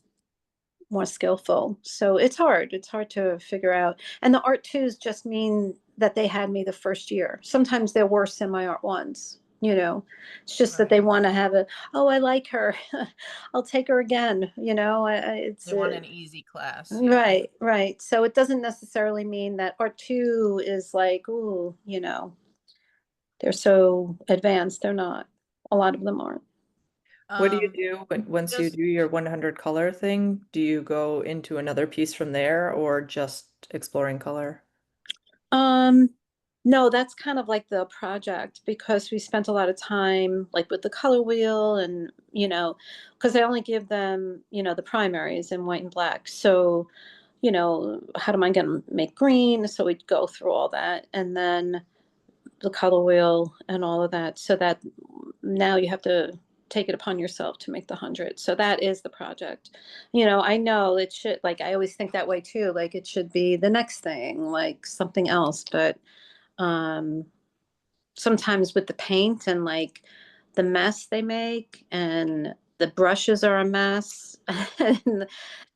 more skillful. So it's hard. It's hard to figure out. And the art twos just mean that they had me the first year. Sometimes they're worse than my art ones. It's just that Right. they want to have oh, I like her. I'll take her again. It's They want an easy class. Yeah. right, right. So it doesn't necessarily mean that art two is like, ooh, they're so advanced. They're not. A lot of them aren't. What do you Um, do once you just do your 100 color thing? Do you go into another piece from there or just exploring color? Um, no, that's kind of like the project, because we spent a lot of time like with the color wheel, and because I only give them, the primaries in white and black. So, how am I going to make green? So we'd go through all that, and then the color wheel and all of that. So that now you have to take it upon yourself to make the 100. So that is the project. I know it should, like, I always think that way too. Like it should be the next thing, like something else. But um, sometimes with the paint and like the mess they make, and the brushes are a mess, and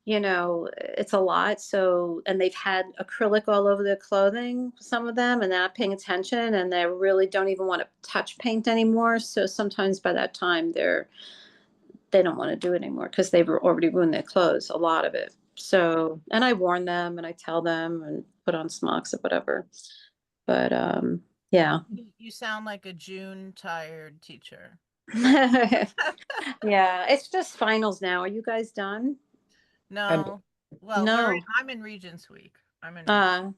it's a lot. So, and they've had acrylic all over their clothing, some of them, and they're not paying attention, and they really don't even want to touch paint anymore. So sometimes by that time they don't want to do it anymore because they've already ruined their clothes, a lot of it. So, and I warn them and I tell them and put on smocks or whatever. But yeah. You sound like a June tired teacher. Yeah, it's just finals now. Are you guys done? No. Well, No. I'm in Regents Week. I'm in Regents. Uh,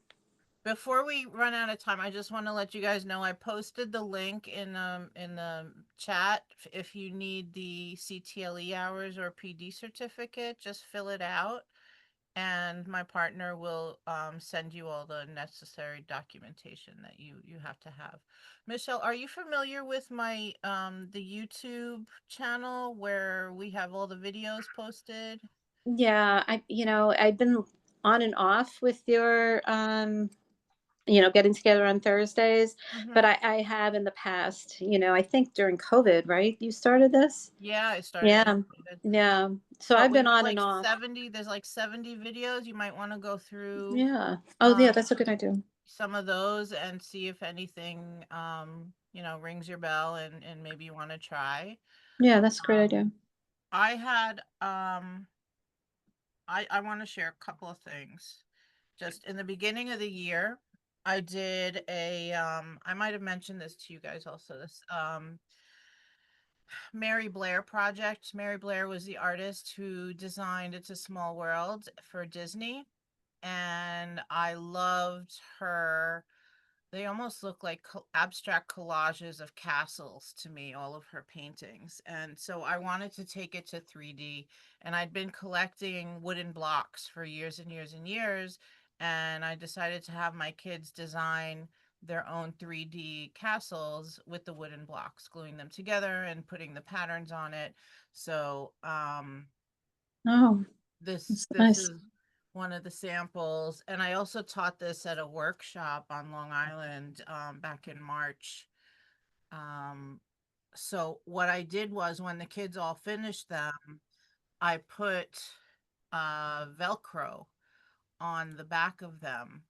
Before we run out of time, I just want to let you guys know I posted the link in the chat. If you need the CTLE hours or PD certificate, just fill it out, and my partner will send you all the necessary documentation that you have to have. Michelle, are you familiar with my the YouTube channel where we have all the videos posted? yeah, I've been on and off with your getting together on Thursdays, but Mm-hmm. I have in the past, I think during COVID, right? You started this? Yeah, I started Yeah. during COVID. Yeah. So But I've we been have on and like off. 70, there's like 70 videos. You might want to go through Yeah. Oh, yeah, that's a good idea. some of those and see if anything rings your bell and maybe you want to try. Yeah, that's a great Um idea. I had I want to share a couple of things. Just in the beginning of the year, I did a I might have mentioned this to you guys also. This Mary Blair project. Mary Blair was the artist who designed It's a Small World for Disney, and I loved her. They almost look like abstract collages of castles to me, all of her paintings. And so I wanted to take it to 3D. And I'd been collecting wooden blocks for years and years and years. And I decided to have my kids design their own 3D castles with the wooden blocks, gluing them together and putting the patterns on it. So Oh, this that's this nice. is one of the samples, and I also taught this at a workshop on Long Island back in March. So what I did was when the kids all finished them, I put Velcro on the back of them,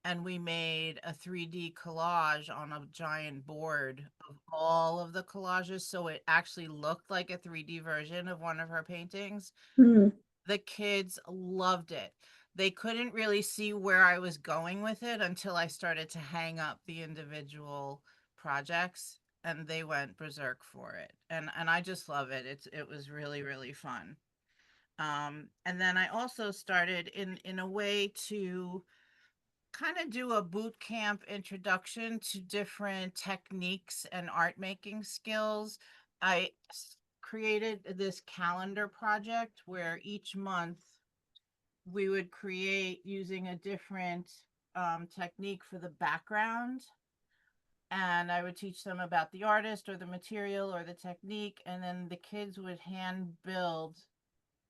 and we made a 3D collage on a giant board of all of the collages, so it actually looked like a 3D version of one of her paintings. Hmm. The kids loved it. They couldn't really see where I was going with it until I started to hang up the individual projects, and they went berserk for it. And I just love it. It was really really fun. And then I also started in a way to kind of do a boot camp introduction to different techniques and art making skills. I created this calendar project where each month we would create using a different technique for the background. And I would teach them about the artist or the material or the technique. And then the kids would hand build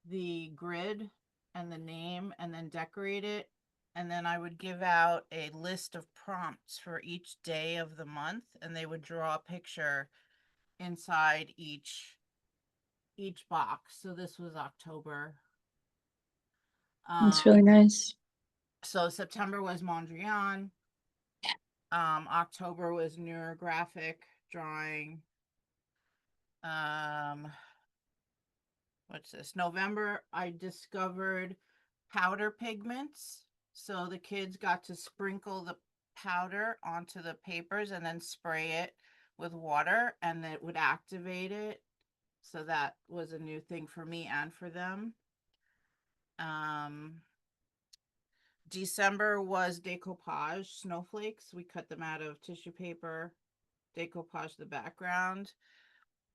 the grid and the name and then decorate it. And then I would give out a list of prompts for each day of the month, and they would draw a picture inside each box. So this was October. That's really Um, nice. so September was Mondrian. October was neurographic drawing. Um, what's this? November, I discovered powder pigments. So the kids got to sprinkle the powder onto the papers and then spray it with water, and it would activate it. So that was a new thing for me and for them. Um, December was decoupage snowflakes. We cut them out of tissue paper, decoupage the background.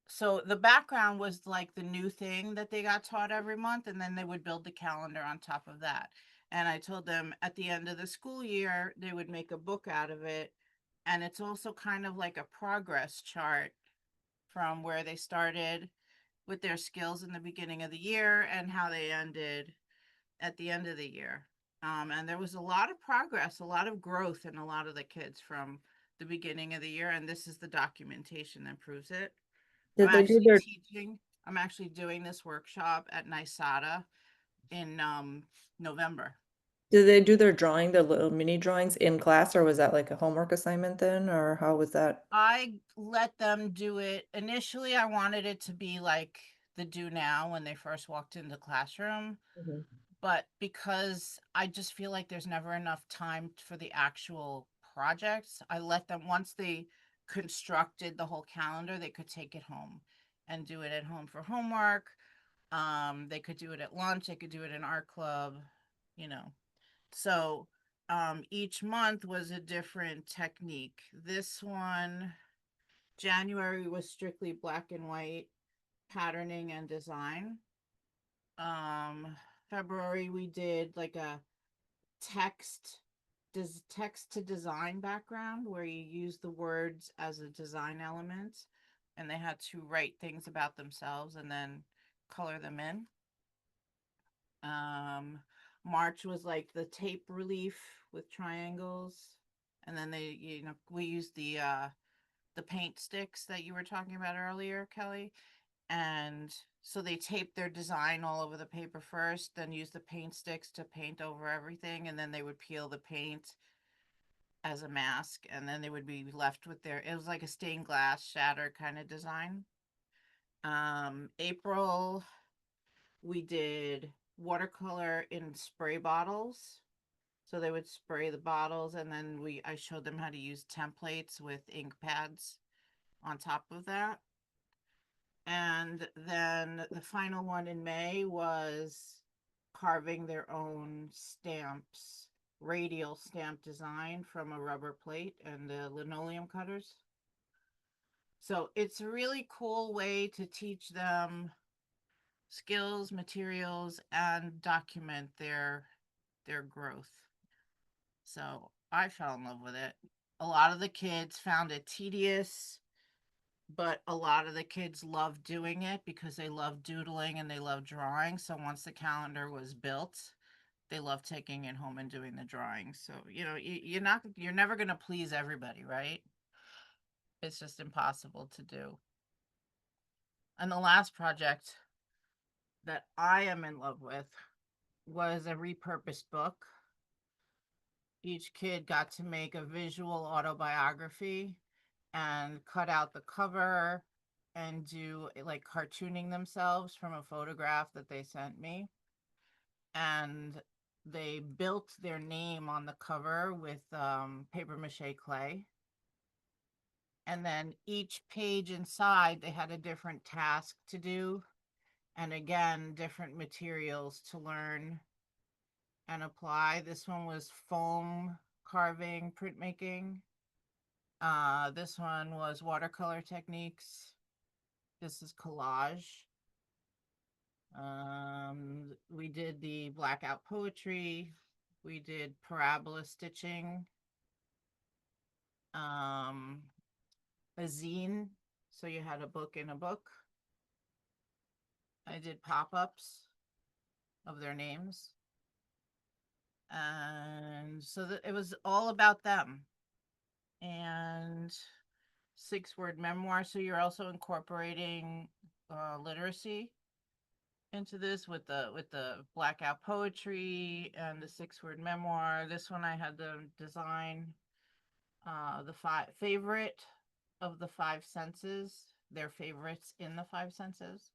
So the background was like the new thing that they got taught every month, and then they would build the calendar on top of that. And I told them at the end of the school year, they would make a book out of it. And it's also kind of like a progress chart from where they started with their skills in the beginning of the year and how they ended at the end of the year. And there was a lot of progress, a lot of growth in a lot of the kids from the beginning of the year. And this is the documentation that proves it. I'm Did they do actually their teaching, I'm actually doing this workshop at NYSADA in November. did they do their drawing, their little mini drawings in class, or was that like a homework assignment then, or how was that? I let them do it. Initially, I wanted it to be like the do now when they first walked into the classroom. Mhm. but because I just feel like there's never enough time for the actual projects, I let them, once they constructed the whole calendar, they could take it home and do it at home for homework. They could do it at lunch, they could do it in art club, you know. So each month was a different technique. This one, January, was strictly black and white patterning and design. um February we did like a text text to design background where you use the words as a design element, and they had to write things about themselves and then color them in. um March was like the tape relief with triangles, and then they, we used the paint sticks that you were talking about earlier, Kelly. And so they taped their design all over the paper first, then use the paint sticks to paint over everything, and then they would peel the paint as a mask, and then they would be left with their, it was like a stained glass shatter kind of design. April, we did watercolor in spray bottles. So they would spray the bottles, and then I showed them how to use templates with ink pads on top of that. And then the final one in May was carving their own stamps, radial stamp design from a rubber plate and the linoleum cutters. So it's a really cool way to teach them skills, materials, and document their growth. So I fell in love with it. A lot of the kids found it tedious, but a lot of the kids love doing it because they love doodling and they love drawing. So once the calendar was built, they love taking it home and doing the drawing. So, you're never going to please everybody, right? It's just impossible to do. And the last project that I am in love with was a repurposed book. Each kid got to make a visual autobiography and cut out the cover and do like cartooning themselves from a photograph that they sent me. And they built their name on the cover with paper mache clay. And then each page inside, they had a different task to do. And again, different materials to learn and apply. This one was foam carving, printmaking. This one was watercolor techniques. This is collage. We did the blackout poetry. We did parabola stitching. A zine. So you had a book in a book. I did pop-ups of their names. And so it was all about them. And 6-word memoir. So you're also incorporating literacy into this with the blackout poetry and the 6-word memoir. This one I had to design the favorite of the 5 senses, their favorites in the 5 senses.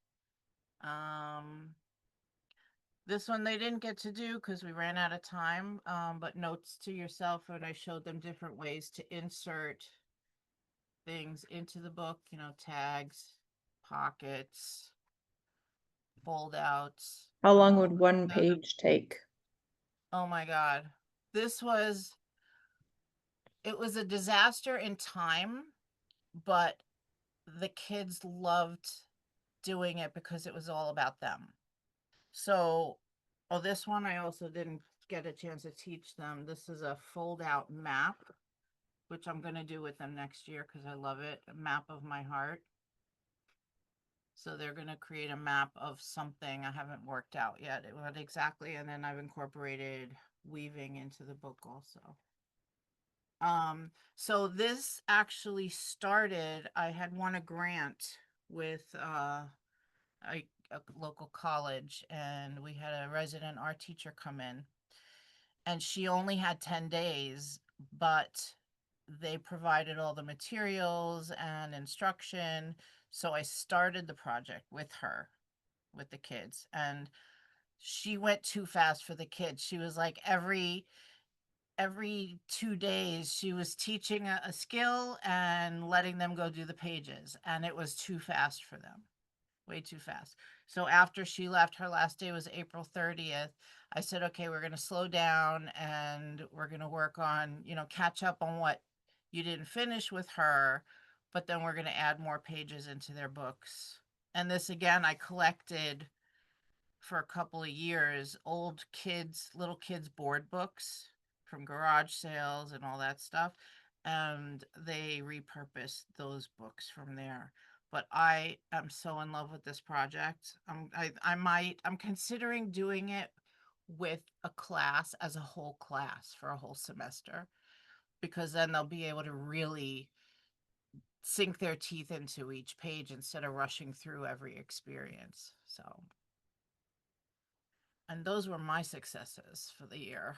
This one they didn't get to do because we ran out of time, but notes to yourself, and I showed them different ways to insert things into the book, tags, pockets, fold outs. How long would one page take? Oh my God. It was a disaster in time, but the kids loved doing it because it was all about them. So, this one I also didn't get a chance to teach them. This is a fold out map, which I'm going to do with them next year because I love it. A map of my heart. So they're going to create a map of something I haven't worked out yet. What exactly, and then I've incorporated weaving into the book also. So this actually started, I had won a grant with a local college, and we had a resident art teacher come in, and she only had 10 days, but they provided all the materials and instruction. So I started the project with her, with the kids, and she went too fast for the kids. She was like every 2 days she was teaching a skill and letting them go do the pages, and it was too fast for them, way too fast. So after she left, her last day was April 30th. I said, okay, we're going to slow down and we're going to work on, catch up on what you didn't finish with her, but then we're going to add more pages into their books. And this again, I collected for a couple of years old little kids board books from garage sales and all that stuff, and they repurposed those books from there. But I am so in love with this project. I'm considering doing it with a class, as a whole class for a whole semester, because then they'll be able to really sink their teeth into each page instead of rushing through every experience. So, and those were my successes for the year.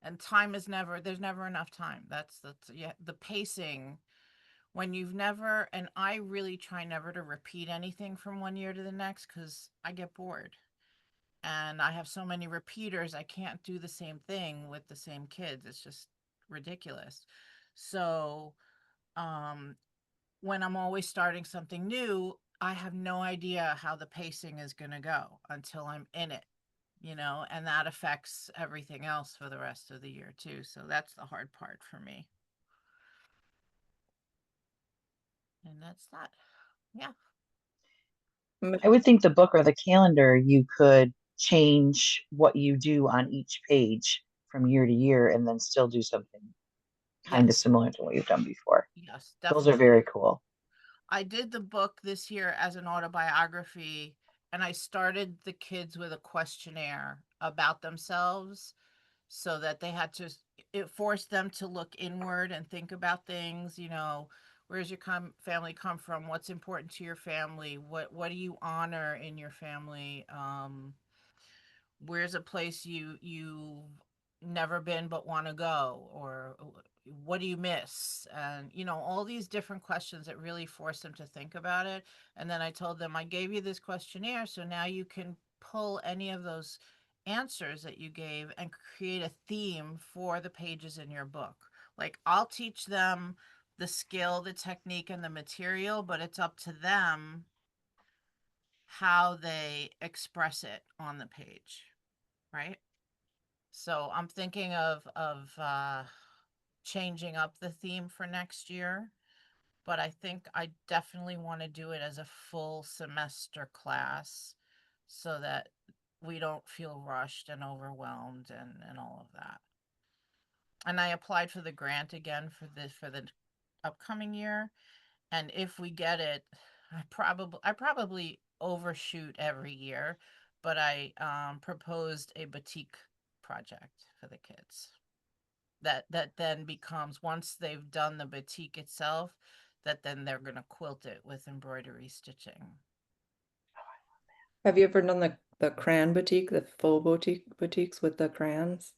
And time is never, there's never enough time. That's yeah, the pacing when you've never, and I really try never to repeat anything from one year to the next, because I get bored and I have so many repeaters. I can't do the same thing with the same kids. It's just ridiculous. So, um, when I'm always starting something new, I have no idea how the pacing is going to go until I'm in it, and that affects everything else for the rest of the year too. So that's the hard part for me. And that's that. Yeah. I would think the book or the calendar, you could change what you do on each page from year to year and then still do something kind of Yes. similar to what you've done before. Yes, Those are definitely. very cool. I did the book this year as an autobiography, and I started the kids with a questionnaire about themselves, so that they had to, it forced them to look inward and think about things. Where's your family come from? What's important to your family? What do you honor in your family? Where's a place you've never been but want to go, or what do you miss? And all these different questions that really force them to think about it. And then I told them, I gave you this questionnaire, so now you can pull any of those answers that you gave and create a theme for the pages in your book. Like, I'll teach them the skill, the technique, and the material, but it's up to them how they express it on the page, right? So I'm thinking of changing up the theme for next year, but I think I definitely want to do it as a full semester class, so that we don't feel rushed and overwhelmed and all of that. And I applied for the grant again for the upcoming year, and if we get it, I probably overshoot every year, but I proposed a boutique project for the kids that then becomes, once they've done the boutique itself, that then they're going to quilt it with embroidery stitching. Have you ever done the crayon boutique, the faux boutiques with the crayons?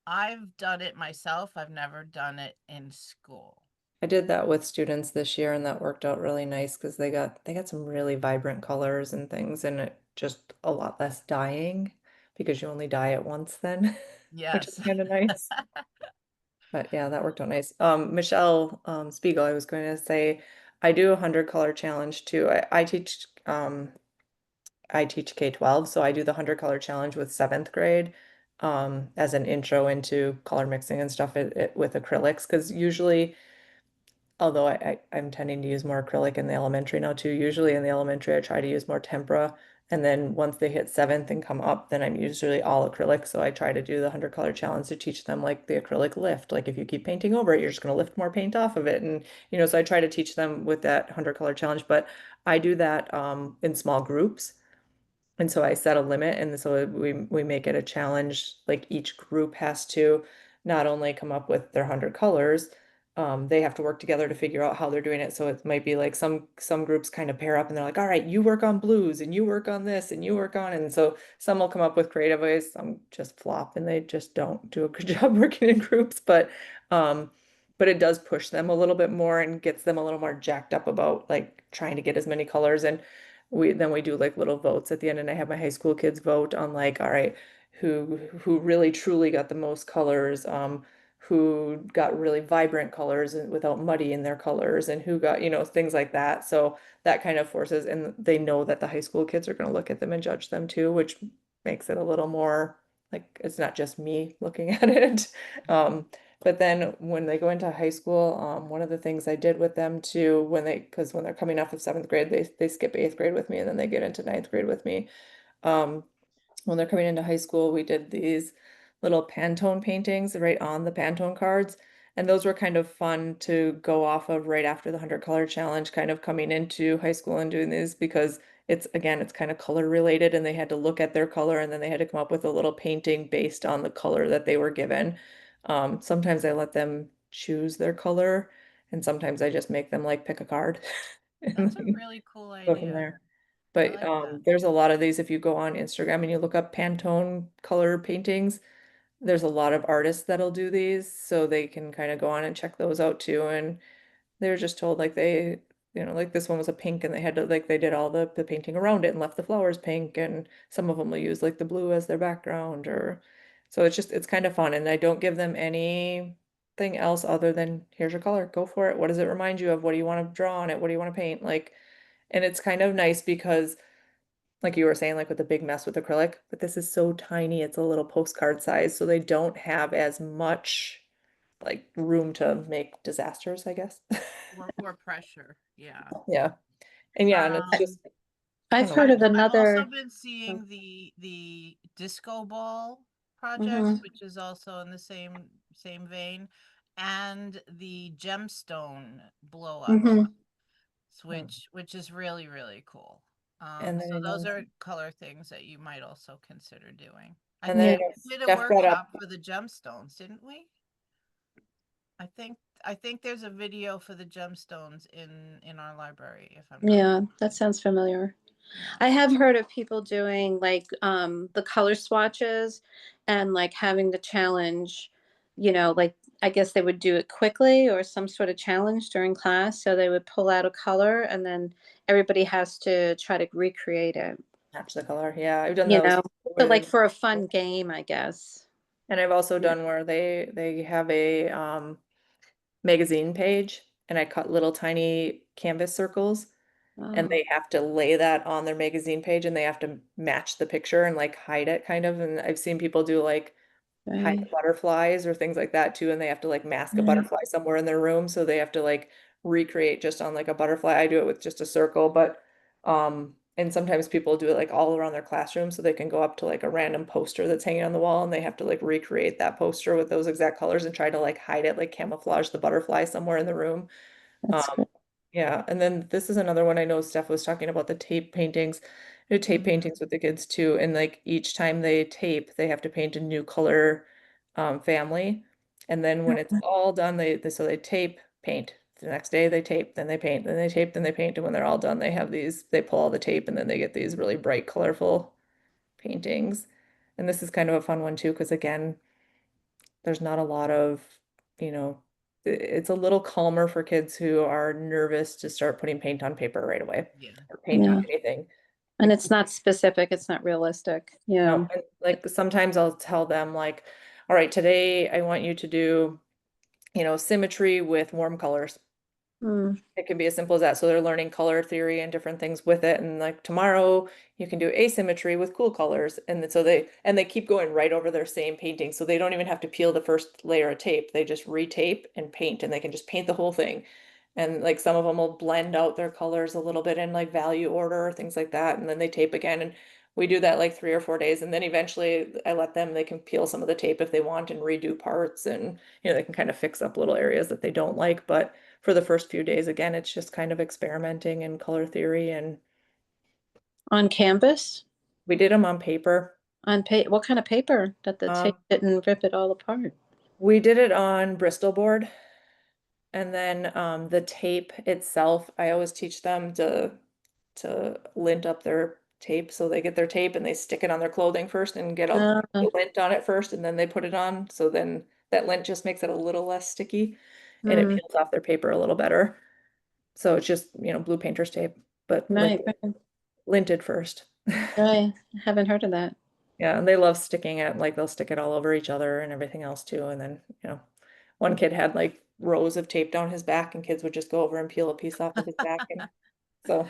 I've done it myself. I've never done it in school. I did that with students this year and that worked out really nice because they got some really vibrant colors and things and it just a lot less dyeing because you only dye it once then, which is Yes. kind of nice. But yeah, that worked out nice. Michelle Spiegel, I was going to say I do 100 color challenge too. I teach K-12, so I do the 100 color challenge with 7th grade as an intro into color mixing and stuff with acrylics because usually although I'm tending to use more acrylic in the elementary now too. Usually in the elementary, I try to use more tempera. And then once they hit 7th and come up, then I'm usually all acrylic. So I try to do the 100 color challenge to teach them like the acrylic lift. Like if you keep painting over it, you're just going to lift more paint off of it. And, so I try to teach them with that 100 color challenge. But I do that in small groups. And so I set a limit, and so we make it a challenge. Like each group has to not only come up with their 100 colors, they have to work together to figure out how they're doing it. So it might be like some groups kind of pair up, and they're like, "All right, you work on blues, and you work on this, and you work on." And so some will come up with creative ways, some just flop, and they just don't do a good job working in groups. But it does push them a little bit more and gets them a little more jacked up about like trying to get as many colors. And we do like little votes at the end, and I have my high school kids vote on like, all right, who really truly got the most colors, who got really vibrant colors and without muddy in their colors, and who got, things like that. So that kind of forces, and they know that the high school kids are going to look at them and judge them too, which makes it a little more like it's not just me looking at it. But then when they go into high school, one of the things I did with them too, because when they're coming off of seventh grade, they skip eighth grade with me and then they get into ninth grade with me. Um, when they're coming into high school, we did these little Pantone paintings right on the Pantone cards. And those were kind of fun to go off of right after the 100 color challenge, kind of coming into high school and doing these because it's kind of color related and they had to look at their color and then they had to come up with a little painting based on the color that they were given. Sometimes I let them choose their color and sometimes I just make them like pick a card and That's a then really cool go from idea. there. I But like that. there's a lot of these if you go on Instagram and you look up Pantone color paintings, there's a lot of artists that'll do these, so they can kind of go on and check those out too. And they were just told like like this one was a pink and they had to like they did all the painting around it and left the flowers pink and some of them will use like the blue as their background or so it's kind of fun and I don't give them anything else other than here's your color, go for it. What does it remind you of? What do you want to draw on it? What do you want to paint? Like, and it's kind of nice because like you were saying, like with the big mess with acrylic, but this is so tiny, it's a little postcard size, so they don't have as much like room to make disasters, I guess. Or pressure. Yeah. Yeah. And yeah, and it's I- just, I I've don't know. heard of I've also another. been seeing the disco ball project, Mm-hmm, which is also in the same vein, and the gemstone blow up mm-hmm. one, Hmm. which is really, really cool. And then So I those know, are color things that you might also consider doing. I and then Yeah. I think know we did a Steph brought up, workshop for the gemstones, didn't we? I think I think there's a video for the gemstones in our library, if I'm not Yeah, that mistaken. sounds familiar. Yeah. I have heard of people doing like the color swatches and like having the challenge, like I guess they would do it quickly or some sort of challenge during class. So they would pull out a color and then everybody has to try to recreate it, match the color. Yeah, I've done you those know. So like with, for a fun game, I guess. and I've also Yeah. done where they have a magazine page and I cut little tiny canvas circles and Oh, they have to lay that on their magazine page and they have to match the picture and like hide it kind of. And I've seen people do like hide the right, butterflies or things like that too. And they have to like mask a right. butterfly somewhere in their room. So they have to like recreate just on like a butterfly. I do it with just a circle, but and sometimes people do it like all around their classroom so they can go up to like a random poster that's hanging on the wall and they have to like recreate that poster with those exact colors and try to like hide it, like camouflage the butterfly somewhere in the room. Um, That's good. yeah, and then this is another one I know Steph was talking about the tape paintings. I do tape Mhm. paintings with the kids too, and like each time they tape, they have to paint a new color family. And then when it's all done, so they tape, paint. The next day they tape, then they paint, then they tape, then they paint, and when they're all done, they pull all the tape and then they get these really bright, colorful paintings. And this is kind of a fun one too, because again, there's not a lot of, you know, it's a little calmer for kids who are nervous to start putting paint on paper right away Yeah. or paint on Yeah. anything. And Like, it's not specific, it's not realistic. Yeah. no, and like sometimes I'll tell them like, all right, today I want you to do, symmetry with warm colors. Mm, It can be as simple as that. So they're learning color theory and different things with it. And like tomorrow you can do asymmetry with cool colors. And then they keep going right over their same painting. So they don't even have to peel the first layer of tape. They just retape and paint and they can just paint the whole thing. And like some of them will blend out their colors a little bit in like value order or things like that. And then they tape again. And we do that like 3 or 4 days. And then eventually I let them, they can peel some of the tape if they want and redo parts and they can kind of fix up little areas that they don't like. But for the first few days, again, it's just kind of experimenting in color theory. And on canvas? we did them on paper. What kind of paper that the tape Um, didn't rip it all apart? we did it on Bristol board. And then the tape itself, I always teach them to lint up their tape. So they get their tape and they stick it on their clothing first and get a Uh, lint on it first, and then they put it on. So then that lint just makes it a little less sticky and it mm, peels off their paper a little better. So it's just, blue painter's tape, but right, liquid. right. linted first. I haven't heard of that. Yeah, and they love sticking it, like they'll stick it all over each other and everything else too. And then, one kid had like rows of tape down his back and kids would just go over and peel a piece off of his back. And so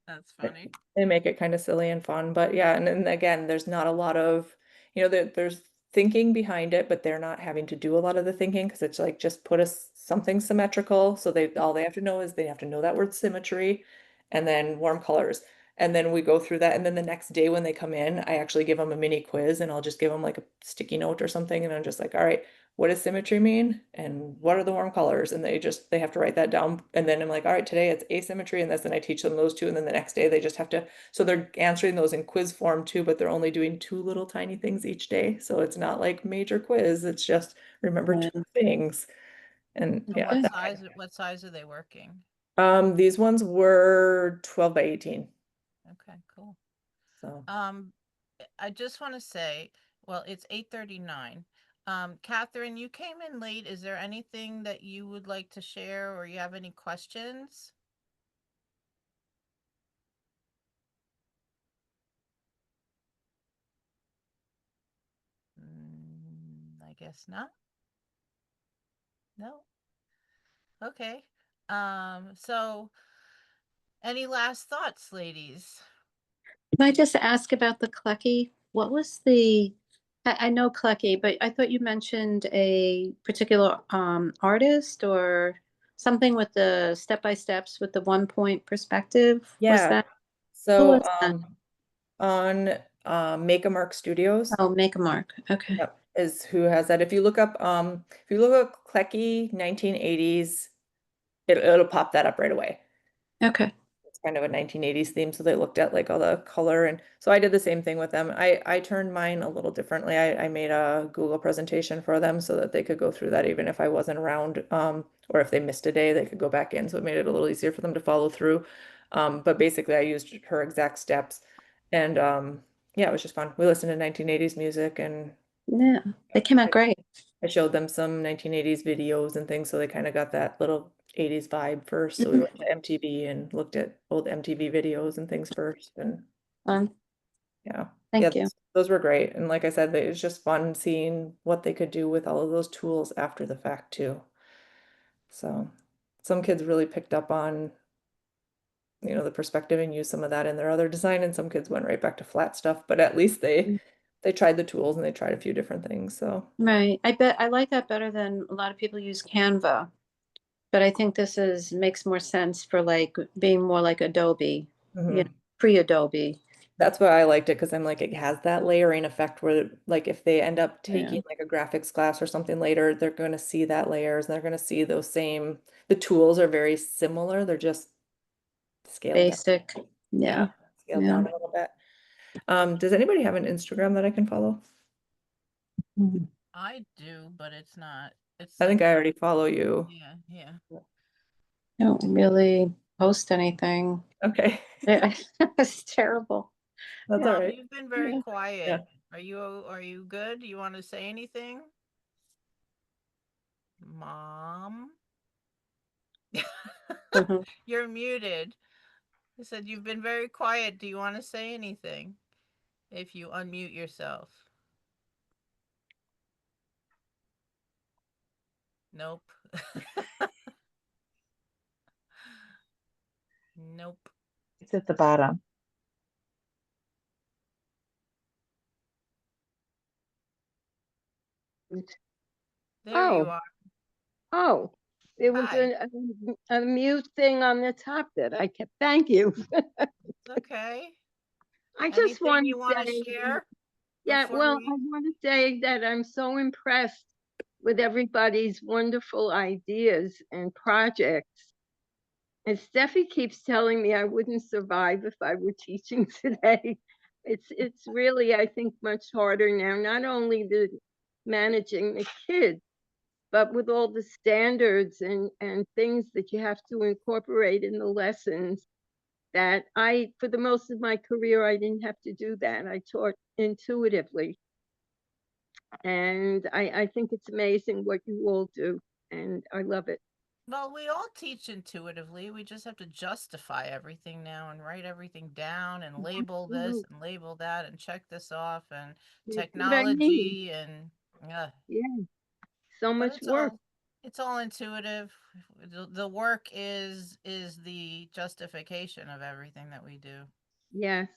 That's funny. they make it kind of silly and fun. But yeah, and then again, there's not a lot of, there's thinking behind it, but they're not having to do a lot of the thinking because it's like just put something symmetrical. So all they have to know is they have to know that word symmetry and then warm colors. And then we go through that. And then the next day when they come in, I actually give them a mini quiz and I'll just give them like a sticky note or something. And I'm just like, all right, what does symmetry mean? And what are the warm colors? And they have to write that down. And then I'm like, all right, today it's asymmetry and this, and I teach them those two. And then the next day they just have to, so they're answering those in quiz form too, but they're only doing two little tiny things each day. So it's not like major quiz. It's just remember two things. And And yeah, what size are they working? these ones were 12 by 18. Okay, cool. So I just want to say, well, it's 8:39. Catherine, you came in late. Is there anything that you would like to share or you have any questions? I guess not. No. Okay. So any last thoughts, ladies? Can I just ask about the Clucky? What was I know Clucky, but I thought you mentioned a particular artist or something with the step-by-steps with the 1 point perspective. Was yeah. that, who So was that? on Make a Mark Studios. Oh, Make a Mark. Okay. Yep, is who has that. If you look up Klecky 1980s, it'll pop that up right away. Okay. It's kind of a 1980s theme, so they looked at like all the color, and so I did the same thing with them. I turned mine a little differently. I made a Google presentation for them so that they could go through that even if I wasn't around, or if they missed a day, they could go back in. So it made it a little easier for them to follow through. But basically I used her exact steps, and yeah, it was just fun. We listened to 1980s music, and Yeah, they came out great. I showed them some 1980s videos and things, so they kind of got that little 80s vibe first. So we went to MTV and looked at old MTV videos and things first, and yeah, Thank you. those were great. And like I said, it was just fun seeing what they could do with all of those tools after the fact too. So some kids really picked up on, the perspective and used some of that in their other design, and some kids went right back to flat stuff, but at least they tried the tools and they tried a few different things. So Right. I bet I like that better than a lot of people use Canva. But I think this makes more sense for like being more like Adobe, mhm. pre-Adobe. That's why I liked it, because I'm like, it has that layering effect where like if they end up Yeah. taking like a graphics class or something later, they're going to see that layers and they're going to see the tools are very similar. They're just scaled down. Basic. Yeah. Scaled Yeah. down a little bit. Does anybody have an Instagram that I can follow? I do, but it's not. It's I think I something. already follow you. Yeah, yeah. I don't really post anything. Okay. It's terrible. That's all Well, right. you've been very Yeah. quiet. Yeah. Are you good? You want to say anything? Mom? Mhm. You're muted. I said you've been very quiet. Do you want to say anything? If you unmute yourself. Nope. Nope. It's at the bottom. There you Oh, are. oh, there was Hi. a mute thing on the top that I kept. Thank you. It's okay. I just Anything want you to want to say, share yeah, before well, I we? want to say that I'm so impressed with everybody's wonderful ideas and projects. And Steffi keeps telling me I wouldn't survive if I were teaching today. It's really, I think, much harder now, not only the managing the kids, but with all the standards and things that you have to incorporate in the lessons that for the most of my career, I didn't have to do that. I taught intuitively. And I think it's amazing what you all do. And I love it. Well, we all teach intuitively. We just have to justify everything now and write everything down and label this Absolutely. and label that and check this off and That's what I mean. technology and yeah. Yeah, so But much work. it's all intuitive. The work is the justification of everything that we do. Yes.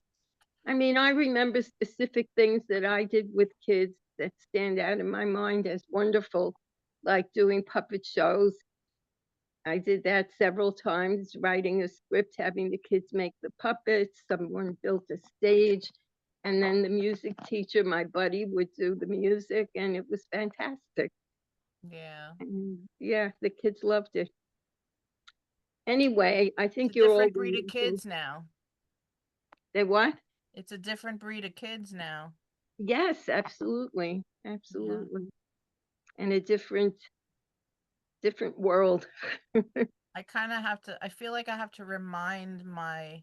I mean, I remember specific things that I did with kids that stand out in my mind as wonderful, like doing puppet shows. I did that several times, writing a script, having the kids make the puppets. Someone built a stage, and then the music teacher, my buddy, would do the music, and it was fantastic. Yeah. And yeah, the kids loved it. Anyway, I It's a think you're all different breed of wonderful. kids now. They what? It's a different breed of kids now. Yes, absolutely, Yeah. absolutely, and a different world. I kind of have to, I feel like I have to remind my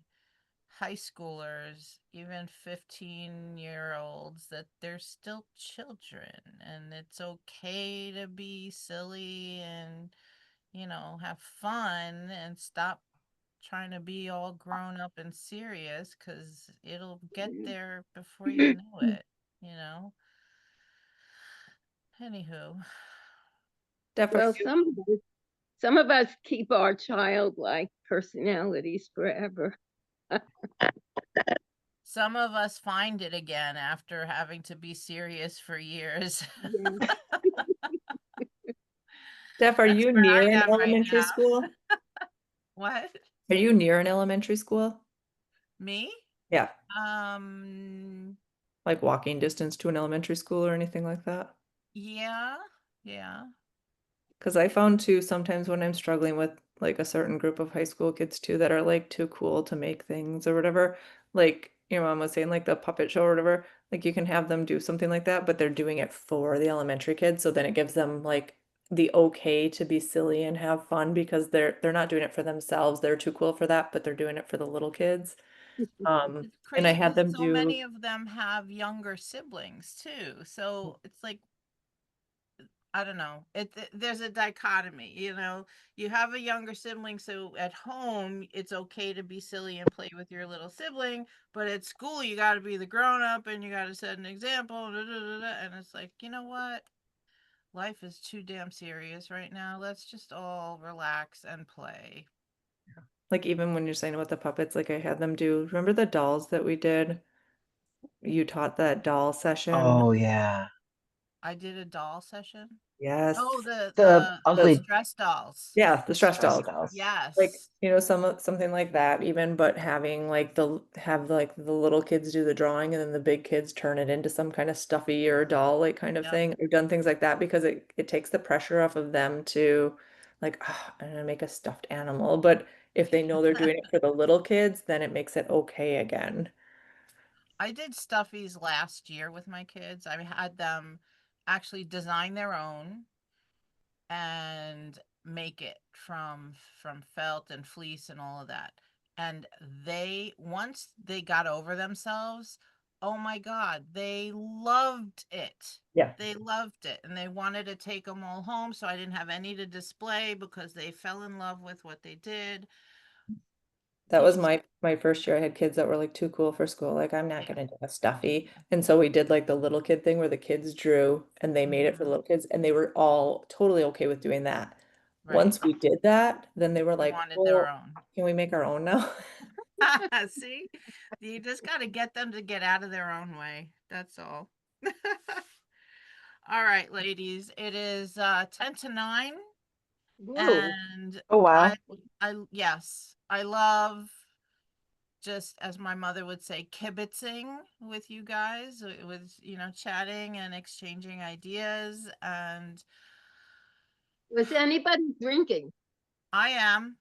high schoolers, even 15-year-olds, that they're still children and it's okay to be silly and, have fun and stop trying to be all grown up and serious because it'll get there before you know it, you know? Anywho, Steph, are Well, you, some of us keep our childlike personalities forever. some of us find it again after having to be serious for years. Yeah. Steph, are That's you where near I an am right elementary now. school? What? Are you near an elementary school? Me? Yeah, Um, like walking distance to an elementary school or anything like that? yeah, yeah. Because I found too sometimes when I'm struggling with like a certain group of high school kids too that are like too cool to make things or whatever, like your mom was saying, like the puppet show or whatever, like you can have them do something like that, but they're doing it for the elementary kids. So then it gives them like the okay to be silly and have fun because they're not doing it for themselves. They're too cool for that, but they're doing it for the little kids. It's And I crazy had because them so do, many of them have younger siblings too. So it's like I don't know. There's a dichotomy, You have a younger sibling, so at home it's okay to be silly and play with your little sibling, but at school you got to be the grown up and you got to set an example. Da, da, da, da, and it's like, you know what? Life is too damn serious right now. Let's just all relax and play. like even when you're saying about the puppets, like I had them do, remember the dolls that we did? You taught that doll session. Oh yeah. I did a doll session. Oh, Yes. the The the the The ugly stress dolls. Yeah, the stress stress dolls. dolls. Like, Yes. something like that even, but having like the little kids do the drawing and then the big kids turn it into some kind of stuffy or doll like kind of Yep. thing. We've done things like that because it takes the pressure off of them to like, I'm gonna make a stuffed animal. But if they know they're doing it for the little kids, then it makes it okay again. I did stuffies last year with my kids. I had them actually design their own and make it from felt and fleece and all of that. And they once they got over themselves, oh my god, they loved it. Yeah. They loved it and they wanted to take them all home so I didn't have any to display because they fell in love with what they did. That You was just my first year. I had kids that were like too cool for school. Like, I'm not yeah. gonna do a stuffy. And so we did like the little kid thing where the kids drew and they made it for the Mhm. little kids and they were all totally okay with doing that. Right. Once we did that, then they were They like, wanted their well, own. can we make our own now? See? You just got to get them to get out of their own way. That's all. All right, ladies. It is 10 to 9 Whoa. and Oh I wow. yes, I love just as my mother would say kibitzing with you guys with chatting and exchanging ideas and Was anybody drinking I am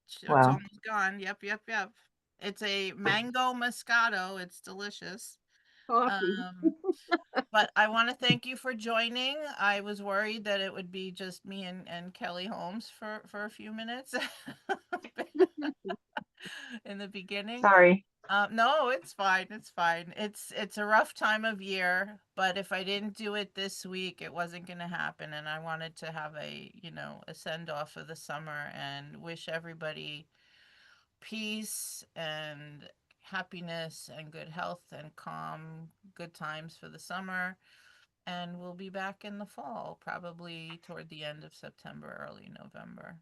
it's Wow. almost gone. Yep, yep, yep. It's a mango moscato. It's delicious. coffee? Um But I want to thank you for joining. I was worried that it would be just me and Kelly Holmes for a few minutes in the beginning. Sorry. No, it's fine. It's fine. It's a rough time of year, but if I didn't do it this week, it wasn't going to happen, and I wanted to have a send off of the summer and wish everybody peace and happiness and good health and calm, good times for the summer. And we'll be back in the fall, probably toward the end of September, early November.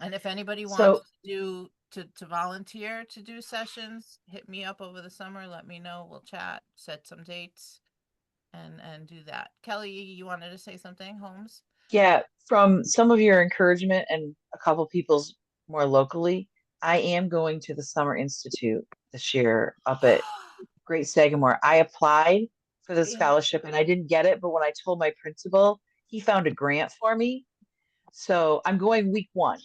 And if anybody wants So to volunteer to do sessions, hit me up over the summer, let me know, we'll chat, set some dates and do that. Kelly, you wanted to say something, Holmes? yeah, from some of your encouragement and a couple people's more locally, I am going to the Summer Institute this year up at Great Sagamore. I applied for the Yeah. scholarship and I didn't get it, but when I told my principal, he found a grant for me. So I'm going week 1.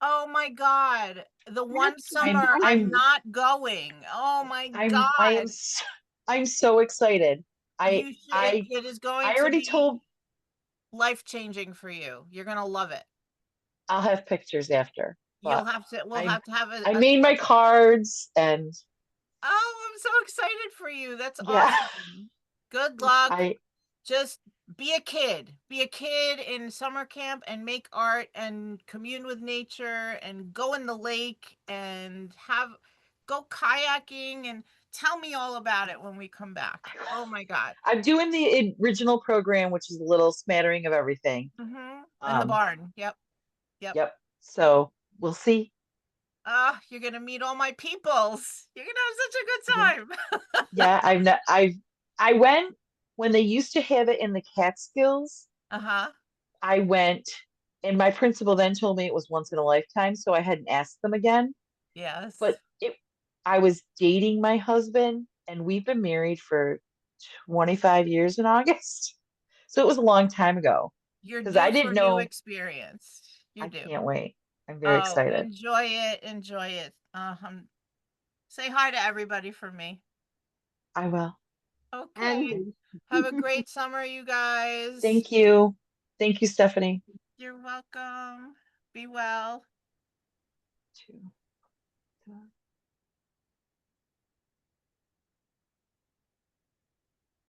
Oh my God. The one That's summer I'm I'm not going. Oh my I am God. I'm so excited. I You should, I it is going I to already be told life changing for you. You're gonna love it. I'll have pictures after, You'll but have to, we'll I have to have I made my cards and oh, I'm so excited for you. That's yeah, awesome. Good luck. I Just be a kid. Be a kid in summer camp and make art and commune with nature and go in the lake and go kayaking and tell me all about it when we come back. Oh my God. I'm doing the original program, which is a little smattering of everything. In the Um, barn. Yep. Yep. yep. So we'll see. Ah, you're gonna meet all my peoples. You're gonna have such a Yeah. good time. Yeah, I went when they used to have it in the Catskills. Uh-huh. I went and my principal then told me it was once in a lifetime, so I hadn't asked them again. Yes. But it I was dating my husband and we've been married for 25 years in August. So it was a long time ago You're because I due for didn't a new know. experience. You're I due. can't wait. I'm very Oh, excited. enjoy it. Enjoy it. Say hi to everybody for me. I will. Okay. and Have a great summer, you guys. Thank you. Thank you, Stephanie. You're welcome. Be well. Two.